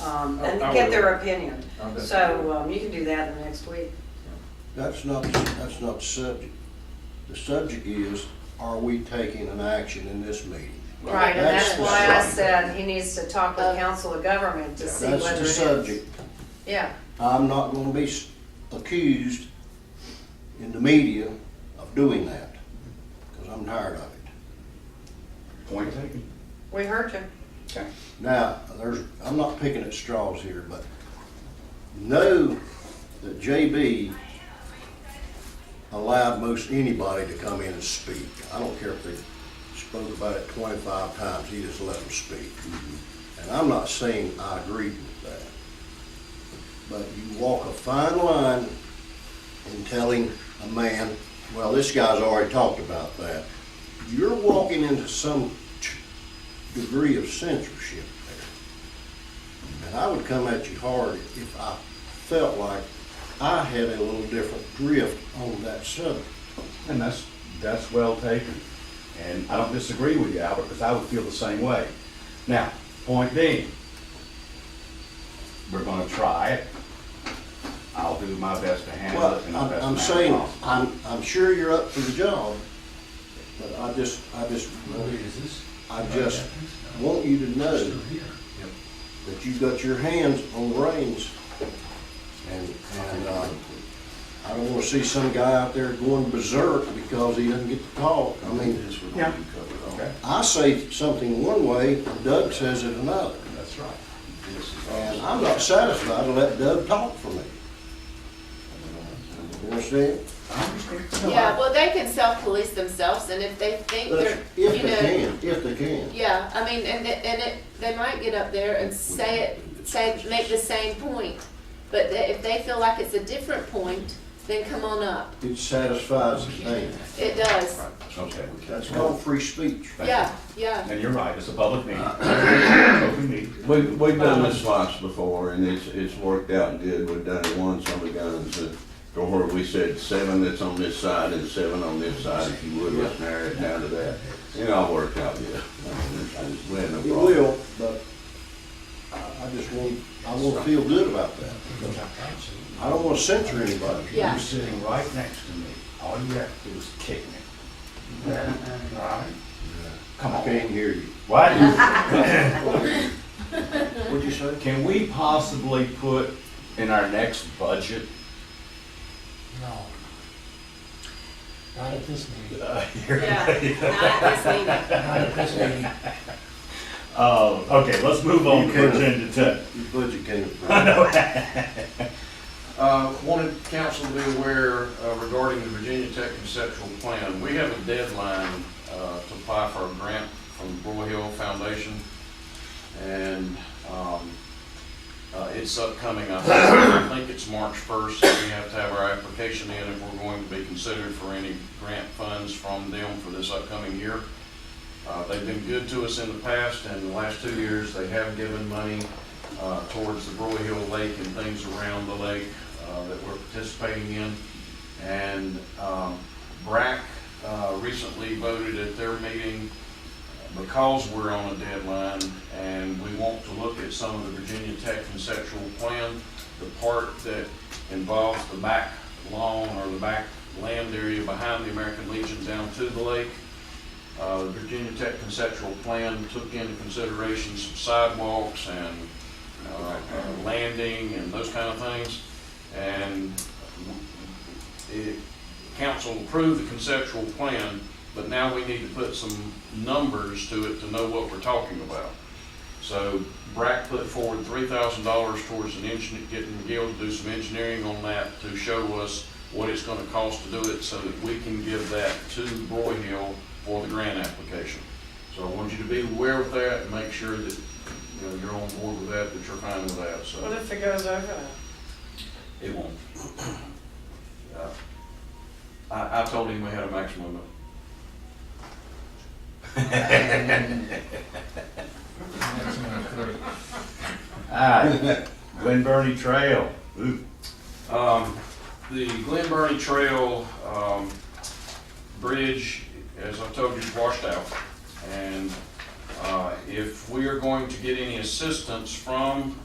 and I get will. their opinion. I'll definitely So, you can do that in the next week. That's not the subject. The subject is, are we taking an action in this meeting? Right, and That's that's the why I subject. said he needs to talk with Council of Government to see That's whether it the is. subject. Yeah, I'm not gonna be accused in the media of doing that, because I'm tired of it. Point taken. we heard you. Okay. Now, I'm not picking at straws here, but know that JB allowed most anybody to come in and speak. I don't care if they spoke about it 25 times, he just let them speak. And I'm not saying I agree with that. But you walk a fine line in telling a man, well, this guy's already talked about that. You're walking into some degree of censorship there. And I would come at you hard if I felt like I had a little different drift on that subject. And that's well taken. And I don't disagree with you, Albert, because I would feel the same way. Now, point being, we're gonna try it. I'll do my best to handle Well, it in the best manner I'm saying, possible. I'm sure you're up for the job, but I just want you to know that you've got your hands on the reins. And I don't wanna see some guy out there going berserk because he doesn't get to talk. I mean, Yeah. Okay, I say something one way, and Doug says it another. that's right. And I'm not satisfied to let Doug talk for me. You understand? Yeah, well, they can self-police themselves, and if they think they're, you If they know, can, if they can. yeah, I mean, they might get up there and make the same point. But if they feel like it's a different point, then come on up. It satisfies the thing. It does. Okay. That's called free speech. Yeah, yeah. And you're right, it's a public meeting. Open meeting. We've done this once before, and it's worked out good. We've done it once on the guns, or where we said 7 that's on this side and 7 on this side, if you would, let's narrow it down to that. It all worked out good. We had no It problem. will, but I want to feel good about that. I don't want to censor anybody. Yeah. You're sitting right next to me. All you have to do is kick me. All right? Come I on. can't hear you. What? What'd you say? Can we possibly put in our next budget? No. Not at this meeting. Yeah, not at this meeting. Not at this meeting. Okay, let's move on You to can't- agenda 10. Your budget can't. Wanted council to be aware regarding the Virginia Tech conceptual plan. We have a deadline to apply for a grant from the Broy Hill Foundation. And it's upcoming, I think it's March 1st, so we have to have our application in if we're going to be considered for any grant funds from them for this upcoming year. They've been good to us in the past, and the last 2 years, they have given money towards the Broy Hill Lake and things around the lake that we're participating in. And BRAC recently voted at their meeting, because we're on a deadline and we want to look at some of the Virginia Tech conceptual plan, the part that involves the back lawn or the back land area behind the American Legion down to the lake. The Virginia Tech conceptual plan took into consideration some sidewalks and landing and those kind of things. And council approved the conceptual plan, but now we need to put some numbers to it to know what we're talking about. So BRAC put forward $3,000 towards getting McGill to do some engineering on that to show us what it's gonna cost to do it so that we can give that to Broy Hill for the grant application. So I want you to be aware of that and make sure that, you know, you're on board with that, that you're fine with that, so. What if it goes over that? It won't. I told him we had a maximum of. Alright, Glen Burnie Trail. Ooh. The Glen Burnie Trail, bridge, as I told you, is washed out. And, if we are going to get any assistance from,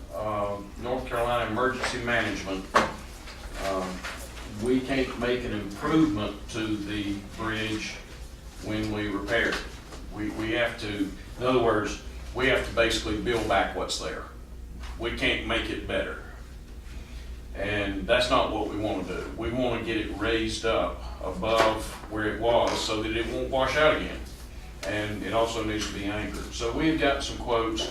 North Carolina Emergency Management, we can't make an improvement to the bridge when we repair it. We have to, in other words, we have to basically build back what's there. We can't make it better. And that's not what we want to do. We want to get it raised up above where it was so that it won't wash out again. And it also needs to be anchored. So we've got some quotes.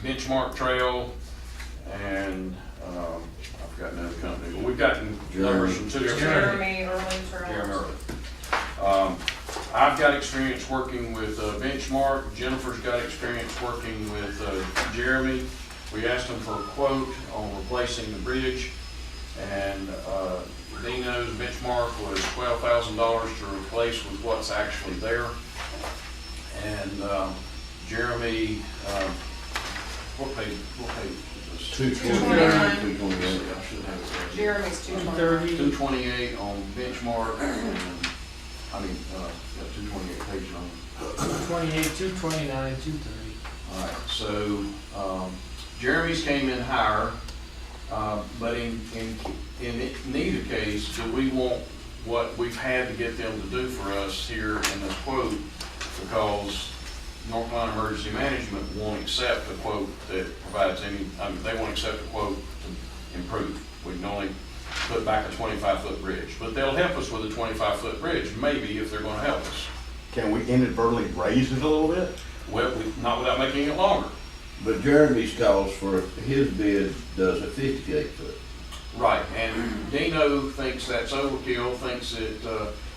Benchmark Trail and I forgot another company, but we've gotten numbers from 2 different. Jeremy Early Trails. Jeremy Early. I've got experience working with Benchmark. Jennifer's got experience working with Jeremy. We asked them for a quote on replacing the bridge. And Dino's benchmark was $12,000 to replace with what's actually there. And Jeremy, what page is this? 229. 228. I should have it right here. Jeremy's 220. 228 on benchmark, and, I mean, 228 page number. 228, 229, 230. All right, so, Jeremy's came in higher, but in neither case, do we want what we've had to get them to do for us here in this quote, because North Carolina Emergency Management won't accept a quote that provides any, they won't accept a quote to improve. We can only put back a 25-foot bridge, but they'll help us with a 25-foot bridge, maybe, if they're gonna help us. Can we inadvertently raise it a little bit? Well, not without making it longer. But Jeremy's calls for, his bid does a 58-foot. Right, and Dino thinks that's overkill, thinks it,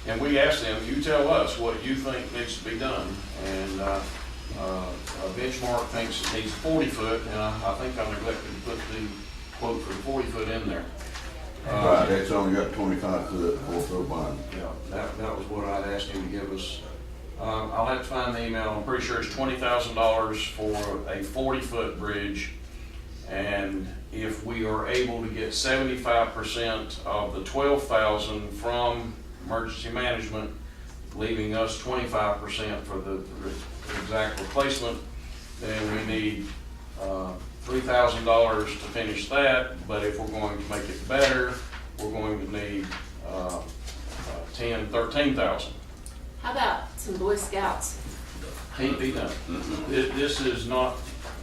and we asked them, you tell us what you think needs to be done. And Benchmark thinks it needs 40 foot, and I think I neglected to put the quote for the 40 foot in there. Right, it's only got 25 foot, 4 foot wide. Yeah, that was what I'd asked him to give us. I'll have to find the email. I'm pretty sure it's $20,000 for a 40-foot bridge. And if we are able to get 75% of the 12,000 from emergency management, leaving us 25% for the exact replacement, then we need $3,000 to finish that. But if we're going to make it better, we're going to need $13,000. How about some Boy Scouts? Can't be done. This is not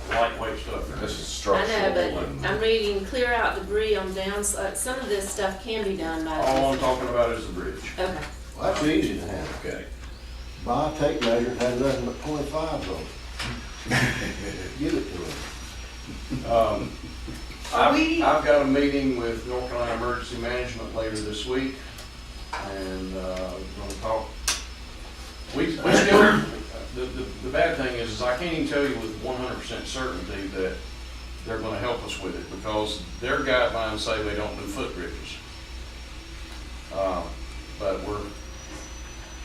lightweight stuff. This is I structural. know, but I'm reading clear out debris on downside. Some of this stuff can be done by. All I'm talking about is the bridge. Okay. Well, that's easy to handle. Okay. Buy a tape measure, and have nothing but 25 on it. Give it to them. I've got a meeting with North Carolina Emergency Management later this week, and we're gonna talk. We still, the bad thing is I can't even tell you with 100% certainty that they're gonna help us with it, because their guidelines say they don't do footbridges. But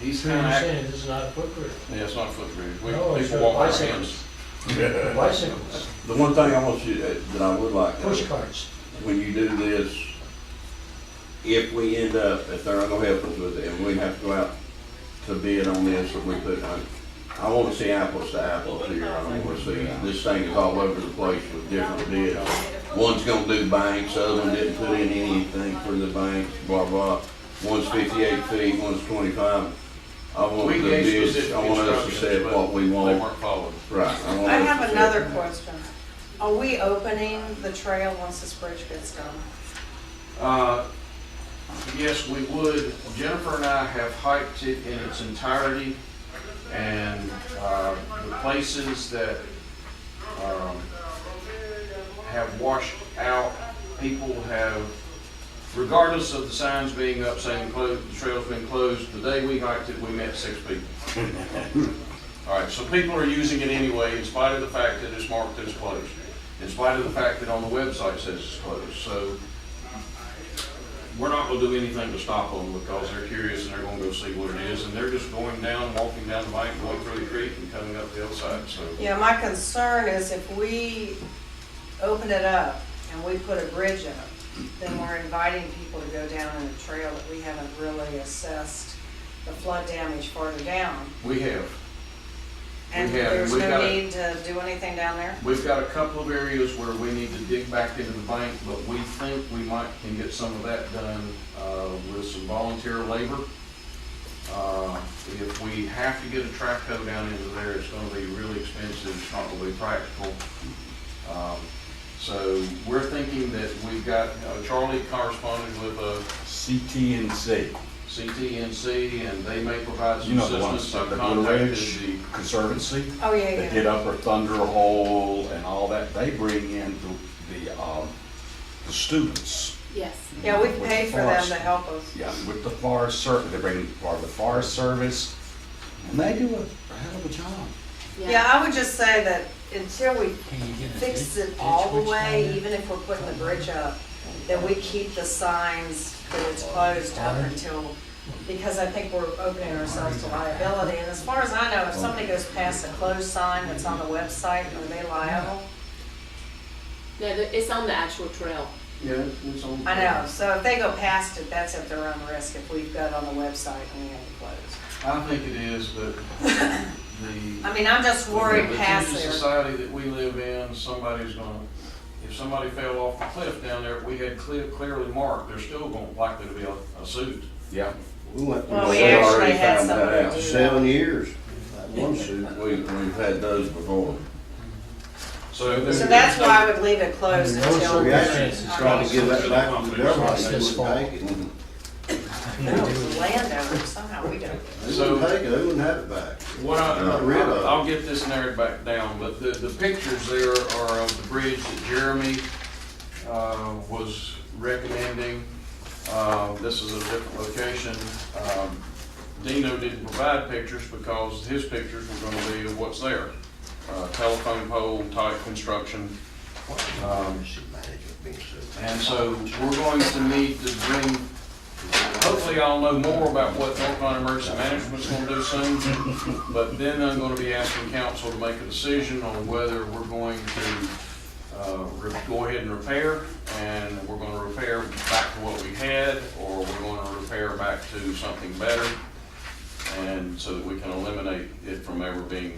he's So you're kinda, saying this is not a footbridge? yeah, it's not a footbridge. No, it's People walk on their bicycles. hands. Bicycles, The one thing I want you, that I would like, push carts. when you do this, if we end up, if they're not gonna help us with it, and we have to go out to bid on this, or we put, I wanna see apples to apples here. I don't wanna see, this thing is all over the place with different bids. One's gonna do banks, the other one didn't put in anything for the banks, blah, blah. One's 58 feet, one's 25. I want We the gave bids, specific I want us to say instructions, what we They want. weren't followed. Right. want I us have to say- another question. Are we opening the trail once this bridge gets done? Yes, we would. Jennifer and I have hiked it in its entirety, and the places that have washed out, people have, regardless of the signs being up saying closed, the trail's been closed, the day we hiked it, we met 6 people. All right, so people are using it anyway, in spite of the fact that it's marked that it's closed, in spite of the fact that on the website it says it's closed. So we're not gonna do anything to stop them, because they're curious and they're gonna go see what it is, and they're just going down, walking down the bank, going through the creek and coming up the other side, so. Yeah, my concern is if we open it up and we put a bridge up, then we're inviting people to go down in a trail that we haven't really assessed the flood damage farther down. We have. And We have. there's We've no got need to do anything down there? We've got a couple of areas where we need to dig back into the bank, but we think we can get some of that done with some volunteer labor. If we have to get a track hoe down into there, it's gonna be really expensive, it's not gonna be practical. So we're thinking that we've got, Charlie corresponded with a CTNC. CTNC, and they may provide You some know the ones assistance. that the I've Blue contacted Ridge the Conservancy. Oh, yeah, They yeah. did Upper Thunder Hole and all that. They bring in the students. Yes. Yeah, we with paid the for them forest- to help us. Yeah, with the Forest Service. They bring part of the Forest Service, and they do a hell of a job. Yeah, I would just say that until we Can you get a fix ditch- it all ditch the witch way, down there? even if we're putting the bridge up, that we keep the signs that it's closed up until, because I think we're opening ourselves to liability. And as far as I know, if somebody goes past a closed sign that's on the website, are they liable? No, it's on the actual trail. Yeah, it's on. I know, so if they go past it, that's at their own risk if we've got it on the website and we have it closed. I think it is, but the. I mean, I'm just worried The past Texas there. society that we live in, somebody's gonna, if somebody fell off the cliff down there, we had clearly marked, there's still likely to be a suit. Yeah. We went Well, through we They actually already had found that somebody out. do that. 7 years. That one suit. We've had those before. So. So that's why I would leave it closed No until. We actually circumstances. tried to give that back to the government, they This fall. wouldn't take it. No, the landowner, somehow we don't. They So- wouldn't take it, they wouldn't have it back. What Got rid of it. I'll get this narrowed back down, but the pictures there are of the bridge that Jeremy, was recommending. This is a different location. Dino didn't provide pictures because his pictures were gonna be of what's there. Telephone pole type construction. And so we're going to need to bring, hopefully I'll know more about what North Carolina Emergency Management's gonna do soon. But then I'm gonna be asking council to make a decision on whether we're going to go ahead and repair, and we're gonna repair back to what we had, or we're gonna repair back to something better, and so that we can eliminate it from ever being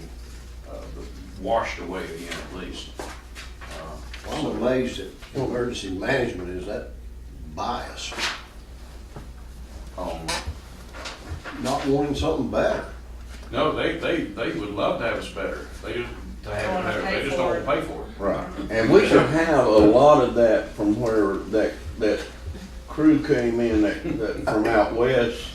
washed away again at least. I'm amazed at emergency management is that biased, not wanting something better. No, they would love to have us better. They just, Don't wanna pay they just for don't it. pay for it. Right. And we should have a lot of that from where that crew came in that from out west.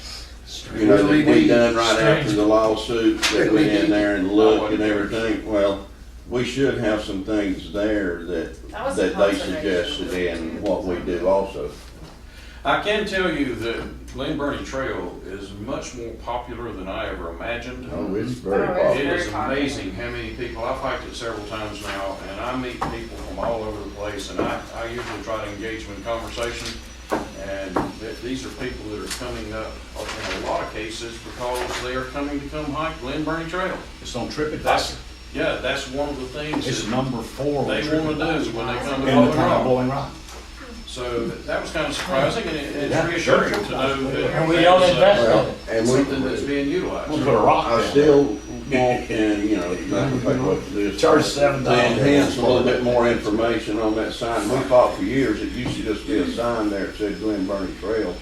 You know, that we done right after the lawsuit, that went in there and looked and everything. Well, we should have some things there That was that a they conservation. suggested in what we do also. I can tell you that Glen Burnie Trail is much more popular than I ever imagined. Oh, it's very Oh, it's popular. It is very popular. amazing how many people, I've hiked it several times now, and I meet people from all over the place, and I usually try to engage them in conversation. And these are people that are coming up, in a lot of cases, because they are coming to come hike Glen Burnie Trail. It's on TripAdvisor. That's one of the things It's that number 4 on they want to TripAdvisor. do when they come to In the Blowing town of Rock. Blowing Rock. So that was kind of surprising, and it's Yeah, reassuring sure. to know that. And we don't invest in Well, it. and Something that's we, being utilized. We'll put a rock I down still want, and, you know, not to take what this. Charge $7. To enhance a little bit more information on that sign. We thought for years it used to just be a sign there that said Glen Burnie Trail.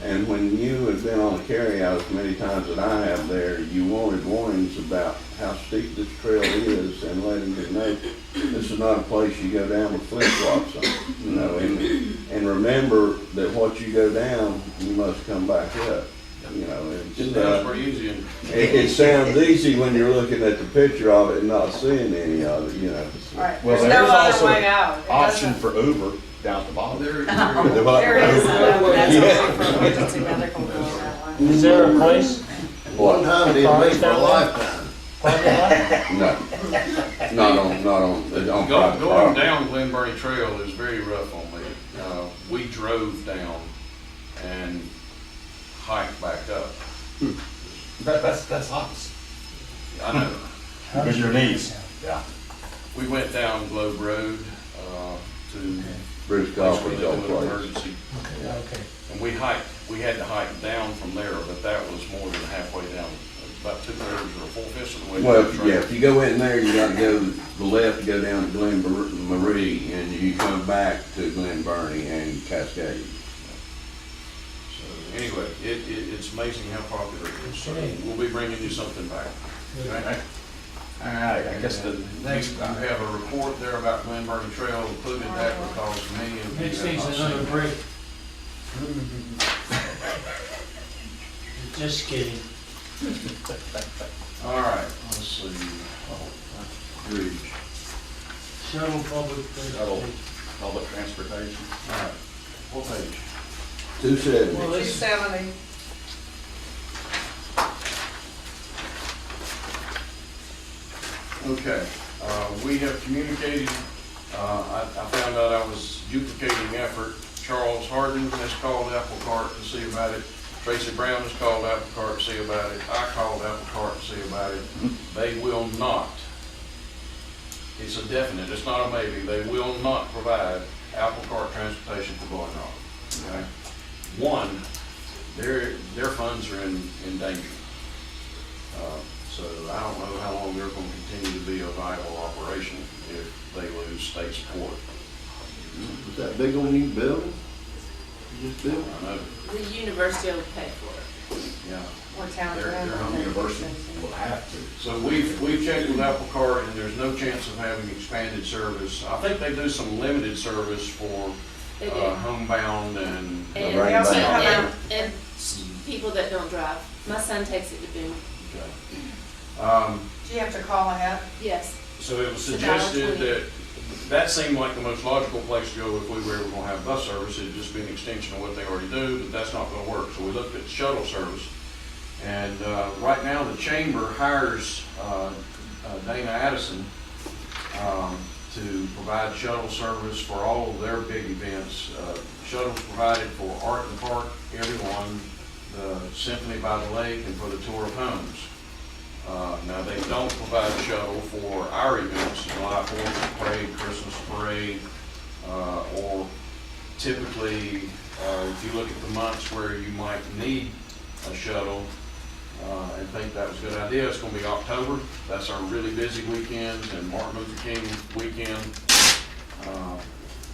And when you have been on the carryout as many times that I have there, you wanted warnings about how steep this trail is and letting you know this is not a place you go down with flip-flops on, you know, and remember that what you go down, you must come back up, you know. It It's, sounds pretty easy, and it sounds easy when you're looking at the picture of it and not seeing any of it, you know. Right, Well, there's there's no other also way out. It Option doesn't- for Uber down at the bottom. there, There is, that's Yeah. only for emergency medical going that way. Is there a place, One time it didn't make for a lifetime. parking lot? No, not on private going property. down Glen Burnie Trail is very rough on me. We drove down and hiked back up. That's opposite. I know. With your knees. Yeah. We went down Globe Road, to Bruce place where Coffey's they old do an place. emergency. Okay. And we had to hike down from there, but that was more than halfway down, about 2/3 or 4/5 of the way. Well, down the trail. yeah, if you go in there, you gotta go to the left, go down to Glen Marie, and you come back to Glen Burnie and Cascade. So anyway, it's amazing how popular it is. So Okay. we'll be bringing you something back. Okay? All right, I guess the next, You have a report there about Glen Burnie Trail, included that because many of you Next have thing's not another seen it. break. Just kidding. All right, let's see. Bridge. Shuttle public. Shuttle. public transportation. All right, what page? 270. Well, this, 270. Okay, we have communicated I found out I was duplicating effort. Charles Harden has called Apple Cart to see about it. Tracy Brown has called Apple Cart to see about it. I called Apple Cart to see about it. They will not. It's a definite, it's not a maybe. They will not provide Apple Cart transportation for Blowing Rock. Okay? One, their funds are in danger. So I don't know how long they're going to continue to be a viable operation if they lose state support. Was that big on you building? You just built? I know, The university will pay for it. yeah. Or town. Their university will have to. So we've checked with Apple Cart, and there's no chance of having expanded service. I think they do some limited service for They do. Homebound and. And, Right also now. have and people that don't drive. My son takes it to Boone. Okay. Do you have to call ahead? Yes. So it was It's $1.20. suggested that seemed like the most logical place to go if we were ever gonna have bus service. It'd just be an extension of what they already do, but that's not gonna work. So we looked at shuttle service. And right now, the chamber hires Dana Addison to provide shuttle service for all of their big events. Shuttles provided for Art in the Park, everyone, the Symphony by the Lake, and for the Tour of Homes. Now, they don't provide a shuttle for our events, July 4th parade, Christmas parade, or typically, if you look at the months where you might need a shuttle, and think that was a good idea, it's gonna be October. That's our really busy weekends and Martin Luther King weekend.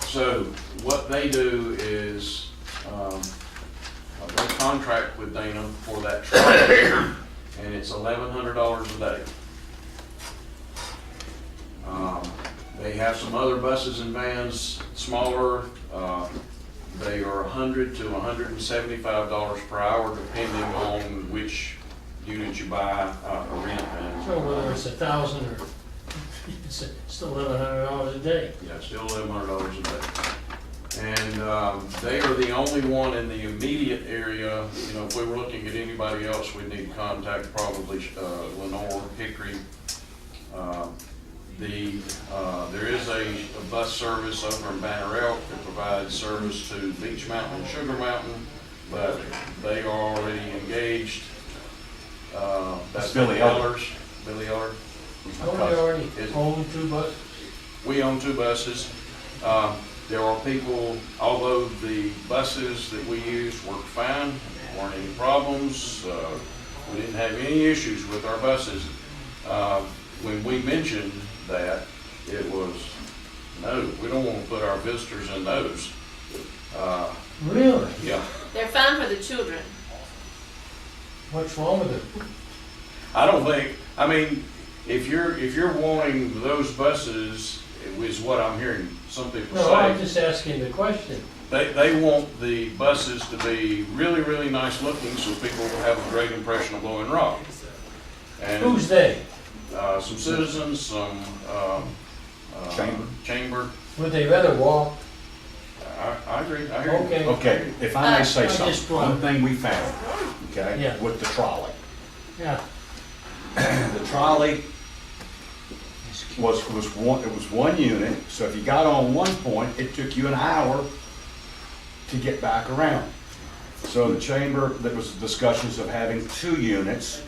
So what they do is, they contract with Dana for that trolley, and it's $1,100 a day. They have some other buses and vans, smaller, they are $100 to $175 per hour, depending on which unit you buy or rent. And, So whether it's 1,000 or it's still $1,100 a day. yeah, still $1,100 a day. And they are the only one in the immediate area. You know, if we were looking at anybody else, we'd need to contact probably Lenore, Hickory. There is a bus service over in Banner Elk that provides service to Beach Mountain and Sugar Mountain, but they are already engaged. That's Billy Eller. Billy Eller. Don't they already own 2 buses? We own 2 buses. There are people, although the buses that we used worked fine, weren't any problems, we didn't have any issues with our buses. When we mentioned that, it was, no, we don't want to put our visitors in those. Really? Yeah, They're fine for the children. What's wrong with it? I don't think, I mean, if you're wanting those buses, is what I'm hearing some people No, I'm say. just asking the question. They want the buses to be really, really nice looking so people will have a great impression of Blowing Rock. And Who's they? some citizens, some chamber. Would they rather walk? I agree, I hear you. Okay. Okay, if I may say I just something, want- one thing we found, okay, Yeah. with the trolley. Yeah. The trolley was one unit, so if you got on one point, it took you an hour to get back around. So the chamber, there was discussions of having 2 units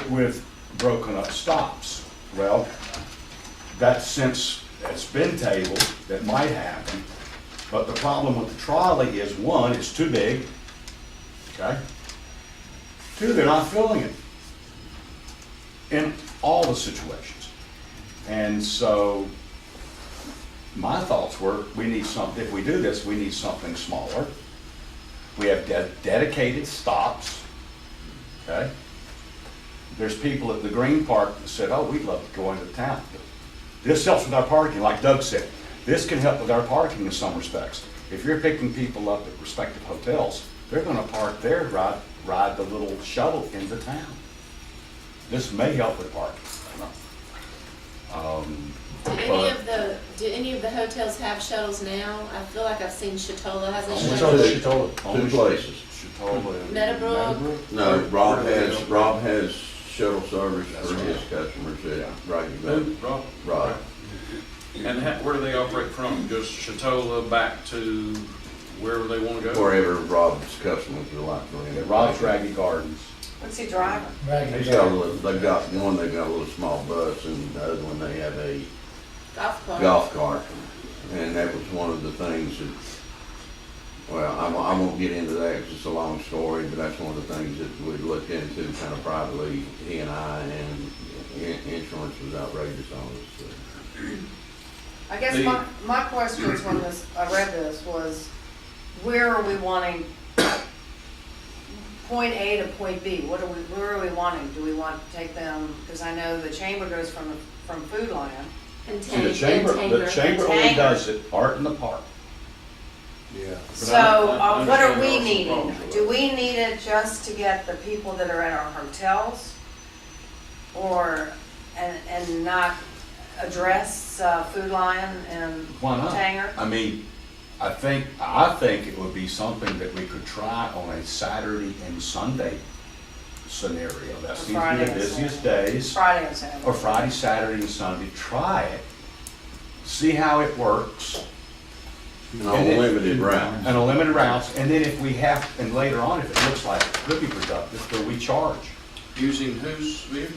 with broken up stops. Well, that since it's been tabled, that might happen. But the problem with the trolley is, 1, it's too big, okay? 2, they're not filling it in all the situations. And so my thoughts were, we need something, if we do this, we need something smaller. We have dedicated stops, okay? There's people at the Green Park that said, oh, we'd love to go into town. This helps with our parking, like Doug said. This can help with our parking in some respects. If you're picking people up at respective hotels, they're gonna park there, ride the little shuttle into town. This may help with parking. Do any of the hotels have shuttles now? I feel like I've seen Chatola has a Only shuttle. two places. Meadowbrook? No, Rob has shuttle service for his customers, yeah, right, you bet. Rob? Right. And where do they operate from? Just Chatola back to wherever they wanna go? Wherever Rob's customers would like for him. Rob's Raggy Gardens. What's he driving? He's got a little, they've got a little small bus, and the other one, they have a Golf cart. golf cart. And that was one of the things that, well, I won't get into that, 'cause it's a long story, but that's one of the things that we looked into kind of privately, he and I, and insurance was outrageous on us. So. I guess my questions when I read this was, where are we wanting point A to point B? Where are we wanting? Do we want to take them, because I know the chamber goes from Food Lion. And See, the Tanger. chamber only Tanger. does it, art in the park. Yeah. So, I what are understand we our needing? proposal. Do we need it just to get the people that are at our hotels? Or, and not address Food Lion and Why not? Tanger? I mean, I think it would be something that we could try on a Saturday and Sunday scenario. That seems to be Friday the and busiest Saturday. days. Friday and Saturday. Or Friday, Saturday, and Sunday. Try it. See how it works. And on limited rounds. And a limited routes. And then if we have, and later on, if it looks like it could be productive, then we charge. Using whose vehicle?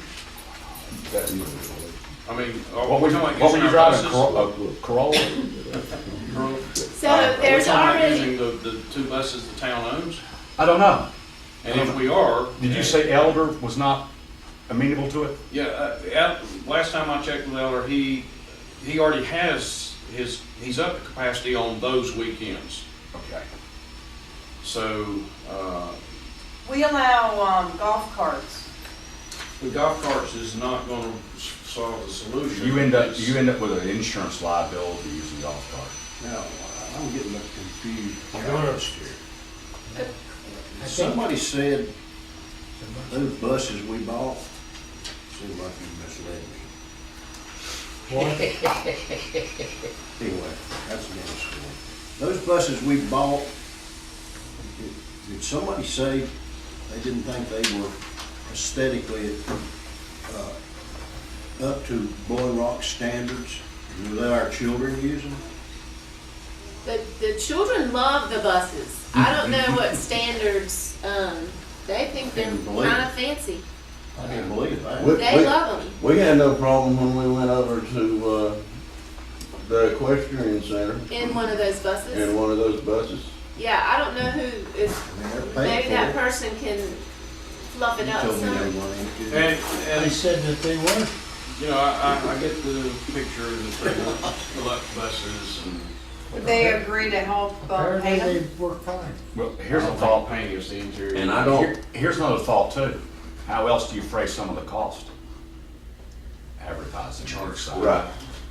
I mean, What we're were talking you about driving? using our buses? A Corolla? So Are we there's talking about already, using the two buses the town owns? I don't know. And if we are. Did you say Elder was not amenable to it? Yeah, last time I checked with Elder, he already has he's up to capacity on those weekends. Okay. So, We allow golf carts. the golf carts is not gonna solve the solution. You end up It's- with an insurance liability using golf cart. Now, I'm getting confused. I think- Somebody said those buses we bought, seemed like you misled me. What? Anyway, that's another story. Those buses we bought, did somebody say they didn't think they were aesthetically up to Bowen Rock standards? And let our children use them? the children love the buses. I don't know what standards, they think they're Can't believe kind it. of fancy. I can't believe that. They love them. We had no problem when we went over to, the equestrian center In one of those in buses. one of those buses. Yeah, I don't know who is, I mean, they're paid maybe for that it. person can fluff it You up told me they some. weren't into it. And, They and, said that they were. you know, I get the picture that they elect buses and. Would they agree to help Apparently pay they them? work fine. Well, here's I a don't thought. think painting is the interior. And I don't, Here's another thought too. How else do you phrase some of the cost? Advertising. Charge for right.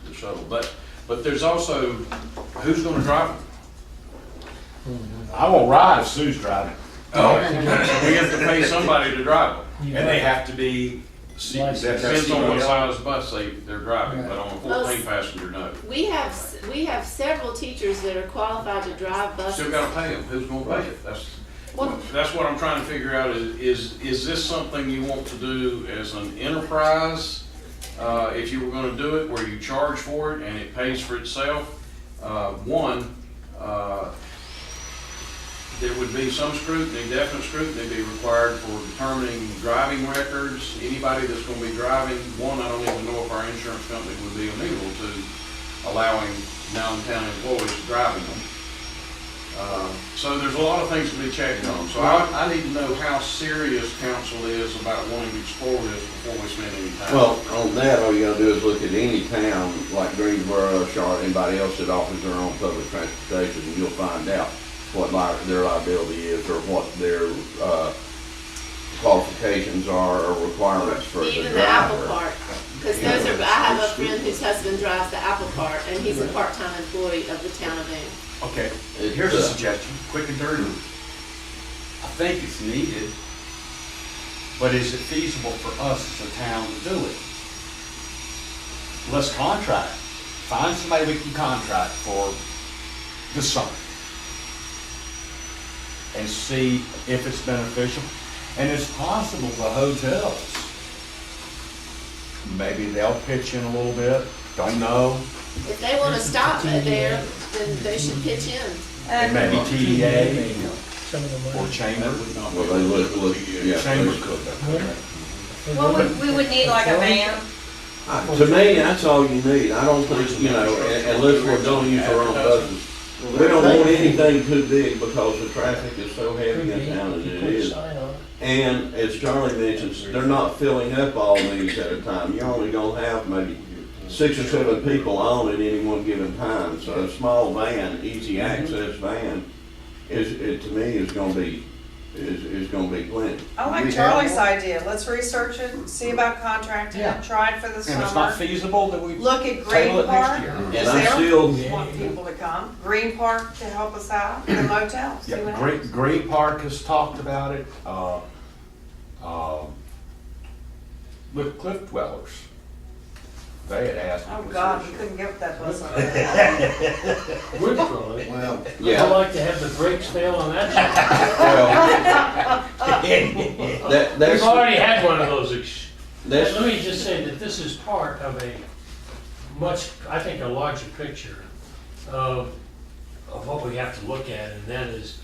the shuttle, but there's also, who's gonna drive them? I won't ride if Sue's driving. Oh, we have to pay somebody to drive them. You And they got- have to be. License. Depends on what size bus they're driving, but on a Well, 14 passenger, no. We have several teachers that are qualified to drive buses. Still gotta pay them, who's gonna pay it? That's what I'm trying to figure out, is this something you want to do as an enterprise? If you were gonna do it where you charge for it and it pays for itself, there would be some scrutiny, definite scrutiny be required for determining driving records. Anybody that's gonna be driving, I don't even know if our insurance company would be amenable to allowing downtown employees driving them. So there's a lot of things to be checked on. So I need to know how serious council is about wanting to explore this before we spend any time. well, on that, all you gotta do is look at any town like Greensboro, Charlotte, anybody else that offers their own public transportation, and you'll find out what their liability is, or what their, qualifications are, or requirements for the Even the Apple driver. Cart, because those are, I have a friend whose husband drives the Apple Cart, and he's a part-time employee of the town of Boone. Okay, It's, here's a suggestion, quick and dirty. I think it's needed, but is it feasible for us as a town to do it? Let's contract, find somebody we can contract for the summer. And see if it's beneficial. And it's possible the hotels, maybe they'll pitch in a little bit. Don't know. If they wanna stop it there, then they should pitch in. It may be TDA or chamber. Well, they look, yeah. Chamber they- could. Well, we would need like a van. To me, that's all you need. I don't think, you know, unless we're gonna use our own buses. We don't want anything too big because the traffic is so heavy in town as it is. And as Charlie mentions, they're not filling up all these at a time. You're only gonna have maybe 6 or 7 people on at any one given time. So a small van, easy access van, to me, is gonna be plenty. I like Charlie's idea. Let's research it, see about contracting Yeah. it, try it for the And if it's not summer. feasible, then we Look at table Green it next Park. year. And Is I'm there? still, Want people to come. Green Park to help us out, the motel, see Yeah, what happens. Green Park has talked about it, with Cliff Dwellers. They had asked. Oh, if God, this we was- couldn't get that bus on there. Would probably. Well, I'd yeah, like to have the brakes fail on that. well, We've that's, already had one of those. that's, Let me just say that this is part of a much, I think, a larger picture of what we have to look at, and that is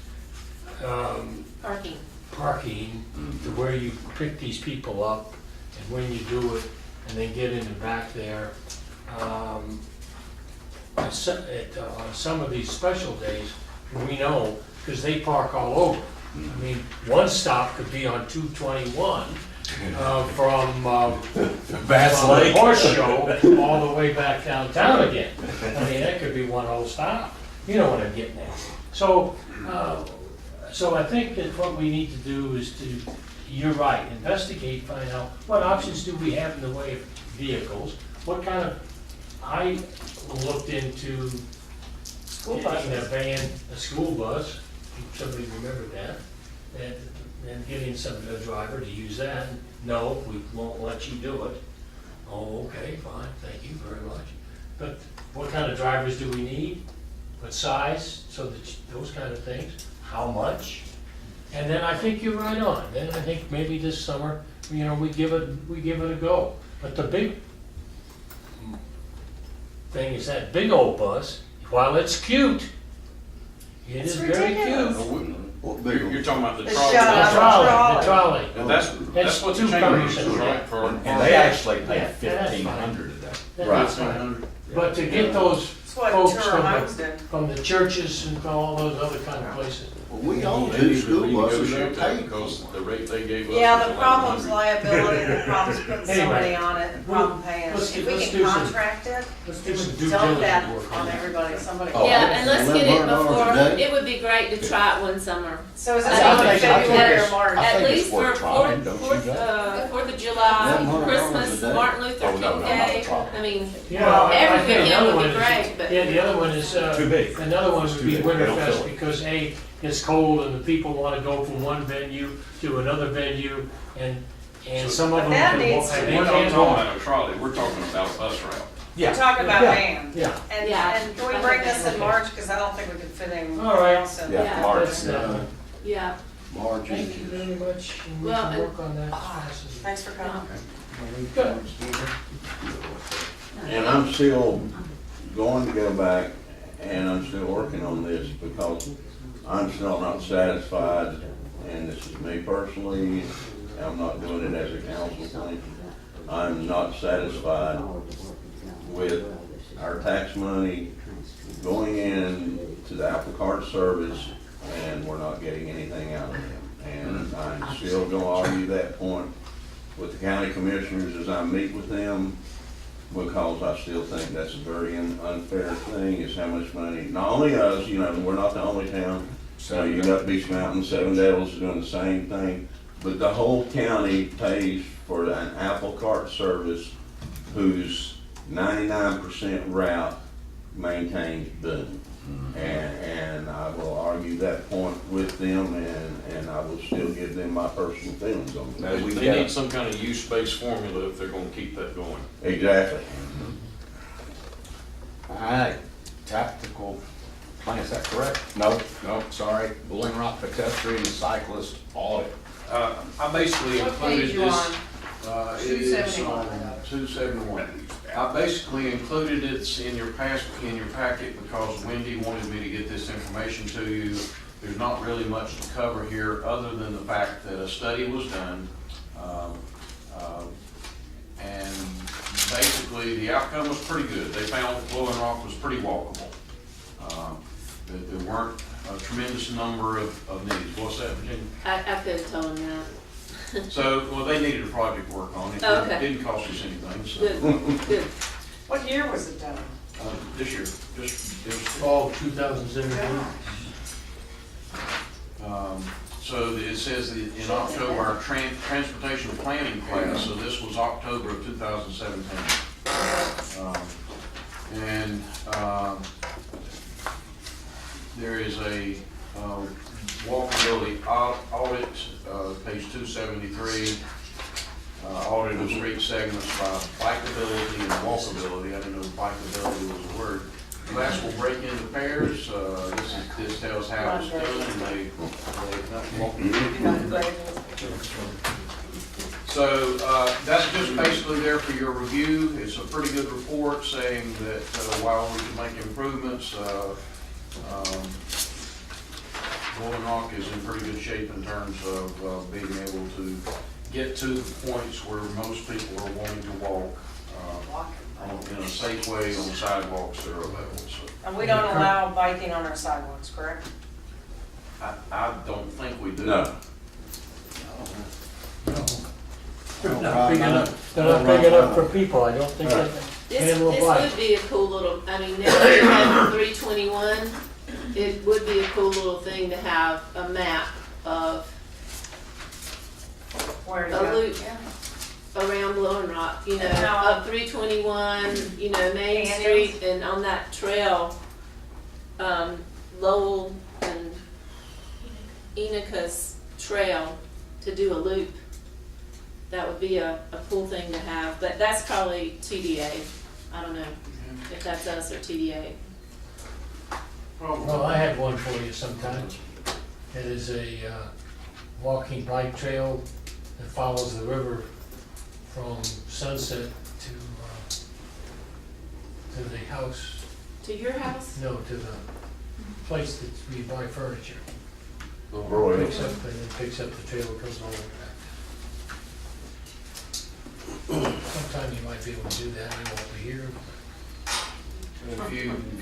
Parking. parking, to where you pick these people up, and when you do it, and then get in the back there. At some of these special days, we know, because they park all over. I mean, one stop could be on 221 from Bass from Lake. the horse show all the way back downtown again. I mean, that could be one whole stop. You know what I'm getting at. So I think that what we need to do is to, you're right, investigate, find out what options do we have in the way of vehicles, what kind of, I looked into School getting a buses. van, a school bus, if somebody remembered that, and getting a driver to use that. No, we won't let you do it. Oh, okay, fine, thank you very much. But what kind of drivers do we need? What size? So that, those kind of things. How much? And then I think you're right on. Then I think maybe this summer, you know, we give it a go. But the big thing is that big old bus, while it's cute, it It's is very ridiculous. cute. You're talking about the The trolley. shut-up. The trolley. And that's what the two chamber cars. uses, right? For And they actually pay Yeah, that's fine. $1,500 a day. That's fine. But to get those That's what folks Tour Homes did. from the churches and from all those other kind of places. well, we own They 2 need to school buses, you're renegotiate that paid. because the rate they gave us. Yeah, was the problem's 1,100. liability, the problem's putting somebody Anyway, on it, the problem paying. let's If do- we let's can do some- contract it, Let's do it some would due dump diligence that work on on it. everybody, somebody. Oh, Yeah, and let's get it $1,100 before, a day. it would be great to try it one summer. So is this I going think- to I think February or it's- March? I At think it's least for worth trying, don't you, Jack? 4th of July, $1,100 Christmas, a day. Martin Luther Oh, no, King no, not a Day. problem. I mean, Yeah, Well, I every think weekend another would one be is- great, but- Yeah, the other one is, Too big. another one would It's be too big. They don't Winterfest, fill it. because A, it's cold and the people wanna go from one venue to another venue, and some of But them that can needs walk, to- and they We're not can't talking walk. about a trolley, we're talking about a bus route. We're talking about Yeah. van. Yeah, Yeah. And can we bring this in March, because I don't think we can fit anything All right. else in. Yeah, Yeah. March. that's, yeah, March thank is- you very much, and we Well, can and- work on that as fast as. Thanks for coming. Good. and I'm still going to go back, and I'm still working on this because I'm still not satisfied, and this is me personally, I'm not doing it as a council thing. I'm not satisfied with our tax money going in to the Apple Card service, and we're not getting anything out of them. And I'm still gonna argue that point with the county commissioners as I meet with them, because I still think that's a very unfair thing, is how much money, not only us, you know, we're not the only town. So you got Beach Mountain, Seven Devils is doing the same thing, but the whole county pays for an Apple Cart service whose 99% route maintains Boone. And I will argue that point with them, and I will still give them my personal feelings on Now, that. we They got- need some kind of use-based formula if they're gonna keep that going. Exactly. All right, tactical plan, is that correct? No, sorry, Bullring Rock pedestrian cyclist audit. I basically What included page you this. on? It is 271. on 271. I basically included it in your packet because Wendy wanted me to get this information to you. There's not really much to cover here, other than the fact that a study was done. And basically, the outcome was pretty good. They found that Blowing Rock was pretty walkable. That there weren't a tremendous number of needs. What's that, Virginia? I could have told him that. So, well, they needed a project to work on. It Oh, okay. didn't cost us anything, so. Good, good. What year was it done? This year, it was Fall 2017. So it says that in October, our transportation planning class, so this was October of 2017. There is a walkability audit, page 273, audit of street segments by bikeability and walkability. I didn't know bikeability was a word. Class will break into pairs. This tells how it's done, and they walk. So that's just basically there for your review. It's a pretty good report saying that while we can make improvements, Blowing Rock is in pretty good shape in terms of being able to get to the points where most people are wanting to walk in a safe way on sidewalks that are available. So And we don't allow biking on our sidewalks, correct? I don't think we do. No. They're not big enough, they're not big enough for people, I don't think they can This handle a bike. would be a cool little, I mean, now that you have 321, it would be a cool little thing to have a map of Where to a go? loop around Blowing Rock, you know, Now- up 321, you know, Main Daniels. Street, and on that trail, Lowell and Enocha's trail to do a loop. That would be a cool thing to have, but that's probably TDA. I don't know if that's us or TDA. Well, I have one for you sometime. It is a walking bike trail that follows the river from Sunset to the house, To your house? no, to the place that we buy furniture. Roy. Picks up, and then picks up the trail and comes all the way back. Sometime you might be able to do that, you won't be here. If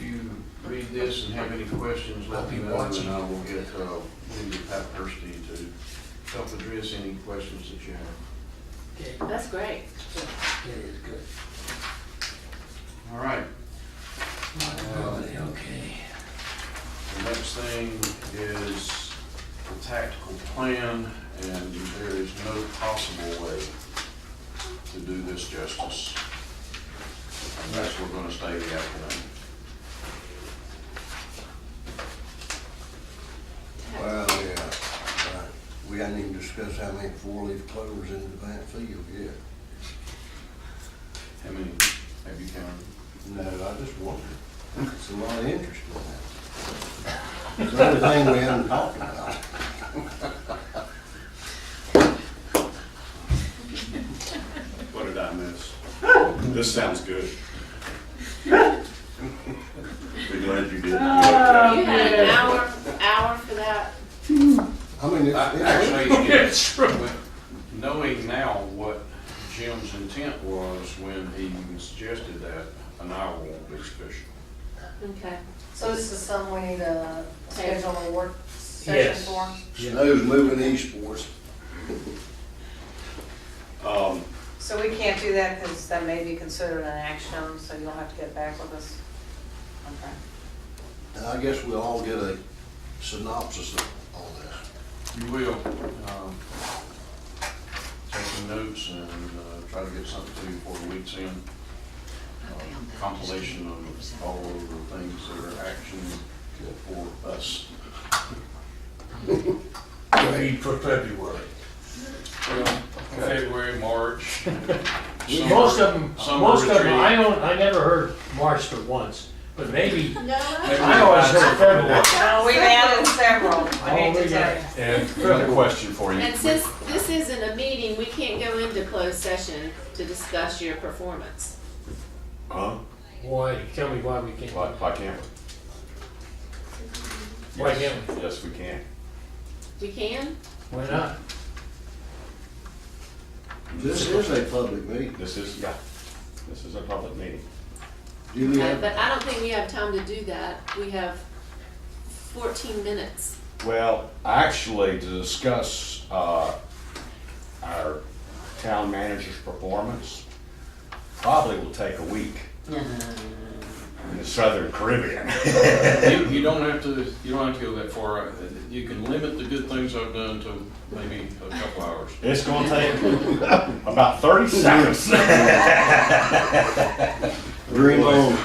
you read this and have any questions, I'll let be me know, watching. and I will get Wendy Pat Kirsty to help address any questions that you have. Okay, That's great. it is good. All right. Okay. The next thing is the tactical plan, and there is no possible way to do this justice. Unless we're gonna stay the afternoon. Well, yeah, right. We hadn't even discussed how many four-leaf clovers in the Van field yet. How many have you counted? No, I just wondered. It's a lot of interest in that. It's the only thing we haven't talked about. What did I miss? This sounds good. Be glad you did. You had an hour for that? I mean, it's, Actually, It's true. knowing now what Jim's intent was when he suggested that, an hour won't be sufficient. Okay. So this is something we need to schedule a work session Yes. for? snow's moving east for us. So we can't do that because that may be considered an action, so you'll have to get back with us. Okay. And I guess we'll all get a synopsis of all this. You will, take some notes and, try to get something to you before the week's end. Compilation of all of the things that are action for us. Read for February. Well, February, March. Most of them, retreat. I never heard March but once, but maybe, No, I always heard February. No, we've added several, I Oh, hate we to tell you. got- And another question for you. And since this isn't a meeting, we can't go into closed session to discuss your performance. Huh? Why, tell me why we can't. Why can't we? Why can't we? Yes, we can. We can? Why not? This is a public meeting. This is a public meeting. Do we have, But I don't think we have time to do that. We have 14 minutes. Well, actually, to discuss, our town manager's performance, probably will take a week in the Southern Caribbean. You don't have to go that far. You can limit the good things I've done to maybe a couple hours. It's gonna take about 30 seconds. dream on,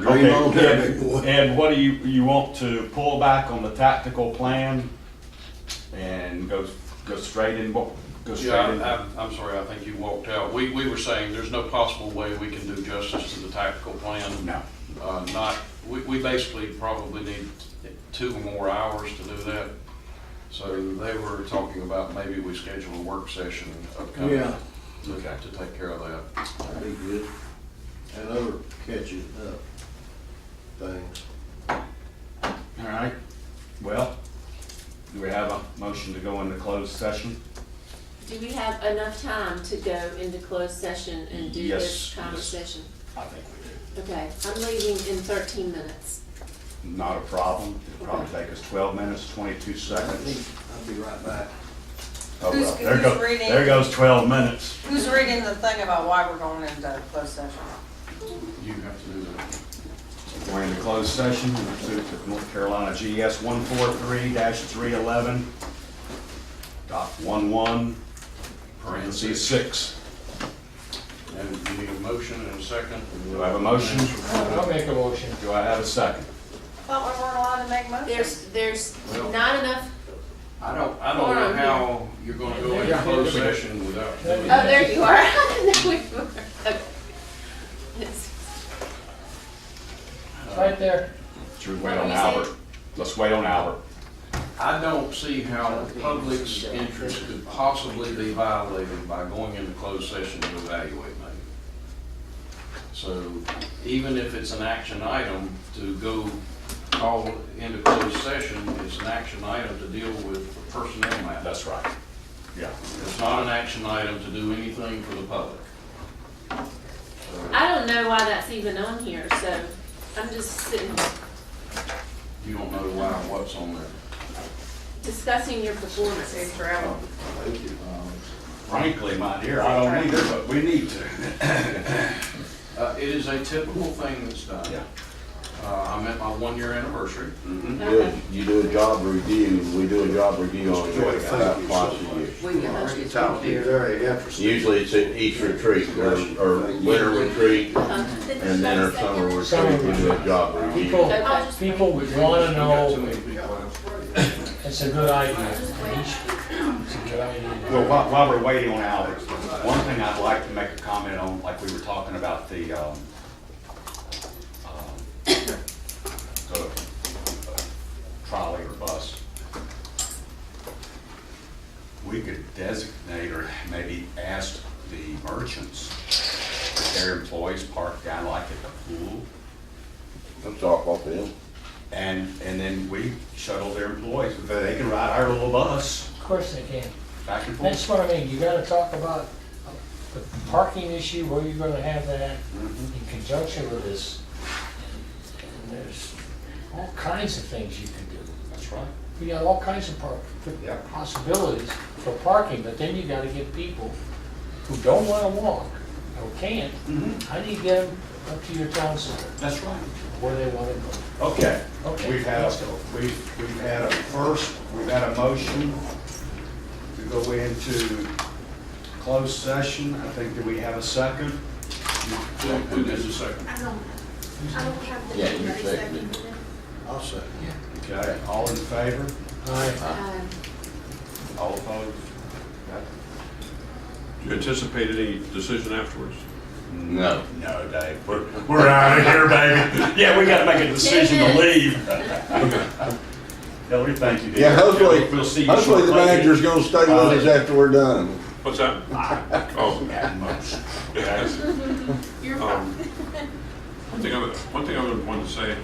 dream on Okay, there, big boy. and what do you want to pull back on the tactical plan and go straight in, go straight in? I'm sorry, I think you walked out. We were saying there's no possible way we can do justice to the tactical plan. No. We basically probably need 2 or more hours to do that. So they were talking about maybe we schedule a work session upcoming Yeah. to take care of that. That'd be good. And other catching up things. All right, well, do we have a motion to go into closed session? Do we have enough time to go into closed session and do this Yes, conversation? I think we do. Okay, I'm leaving in 13 minutes. Not a problem. It'll probably take us 12 minutes, 22 I seconds. think I'll be right back. Oh, well, Who's reading? there goes 12 minutes. Who's reading the thing about why we're going into closed session? You have to do that. We're in the closed session, pursuant to North Carolina GS 143-311, dot 11, parentheses 6. And you need a motion and a second. Do I have a motion? I'll make a motion. Do I have a second? Thought we weren't allowed to make motions. There's Well- not enough, I don't know how you're gonna go into closed session without. oh, there you are. I didn't know we were. Okay. It's- It's right there. Should we What wait were on you Albert? saying? Let's wait on Albert. I don't see how the public's interest could possibly be violated by going into closed session to evaluate me. So even if it's an action item to go call into closed session, it's an action item to deal with the personnel matter. That's right. Yeah. It's not an action item to do anything for the public. I don't know why that's even on here, so I'm just sitting You don't know why, what's on there. discussing your performance. Safe travel. Frankly, my dear, I don't either, but we need to. It is a typical thing that's done. Yeah. I'm at my 1-year anniversary. Good. You do a job review, we do a job review on you about twice a year. Very interesting. Usually it's at each retreat, or winter retreat, and then our summer retreat, we do a job review. People wanna You got too know, many people. it's a good idea. It's a good idea. Well, while we're waiting on Albert, one thing I'd like to make a comment on, like we were talking about the trolley or bus. We could designate or maybe ask the merchants if their employees park down like at the pool, That's off them. and then we shuttle their employees, they can ride our little bus Of course they can. back and forth. That's what I mean, you gotta talk about the parking issue, where you're gonna have that in conjunction with this. And there's all kinds of things you can do. That's right. You got all kinds of Yeah. possibilities for parking, but then you gotta get people who don't wanna walk or can't, how do you get them up to your town center, That's right. where they wanna go? Okay, Okay, we've had, let's go. we've had a first, we've had a motion to go into closed session. I think, do we have a second? Who does the second? I don't have the. Yeah, you're anybody second. seconding it. I'll say. Okay, all in favor? Aye. All opposed? Do you anticipate any decision afterwards? No. No, Dave, we're out of here, baby. Yeah, we gotta make a decision to leave. Hillary, thank you, dear. Yeah, hopefully, We'll see you hopefully the shortly. manager's gonna stay with us after we're done. What's that? Oh, At most. okay. You're Um, fine. One thing I would want to say,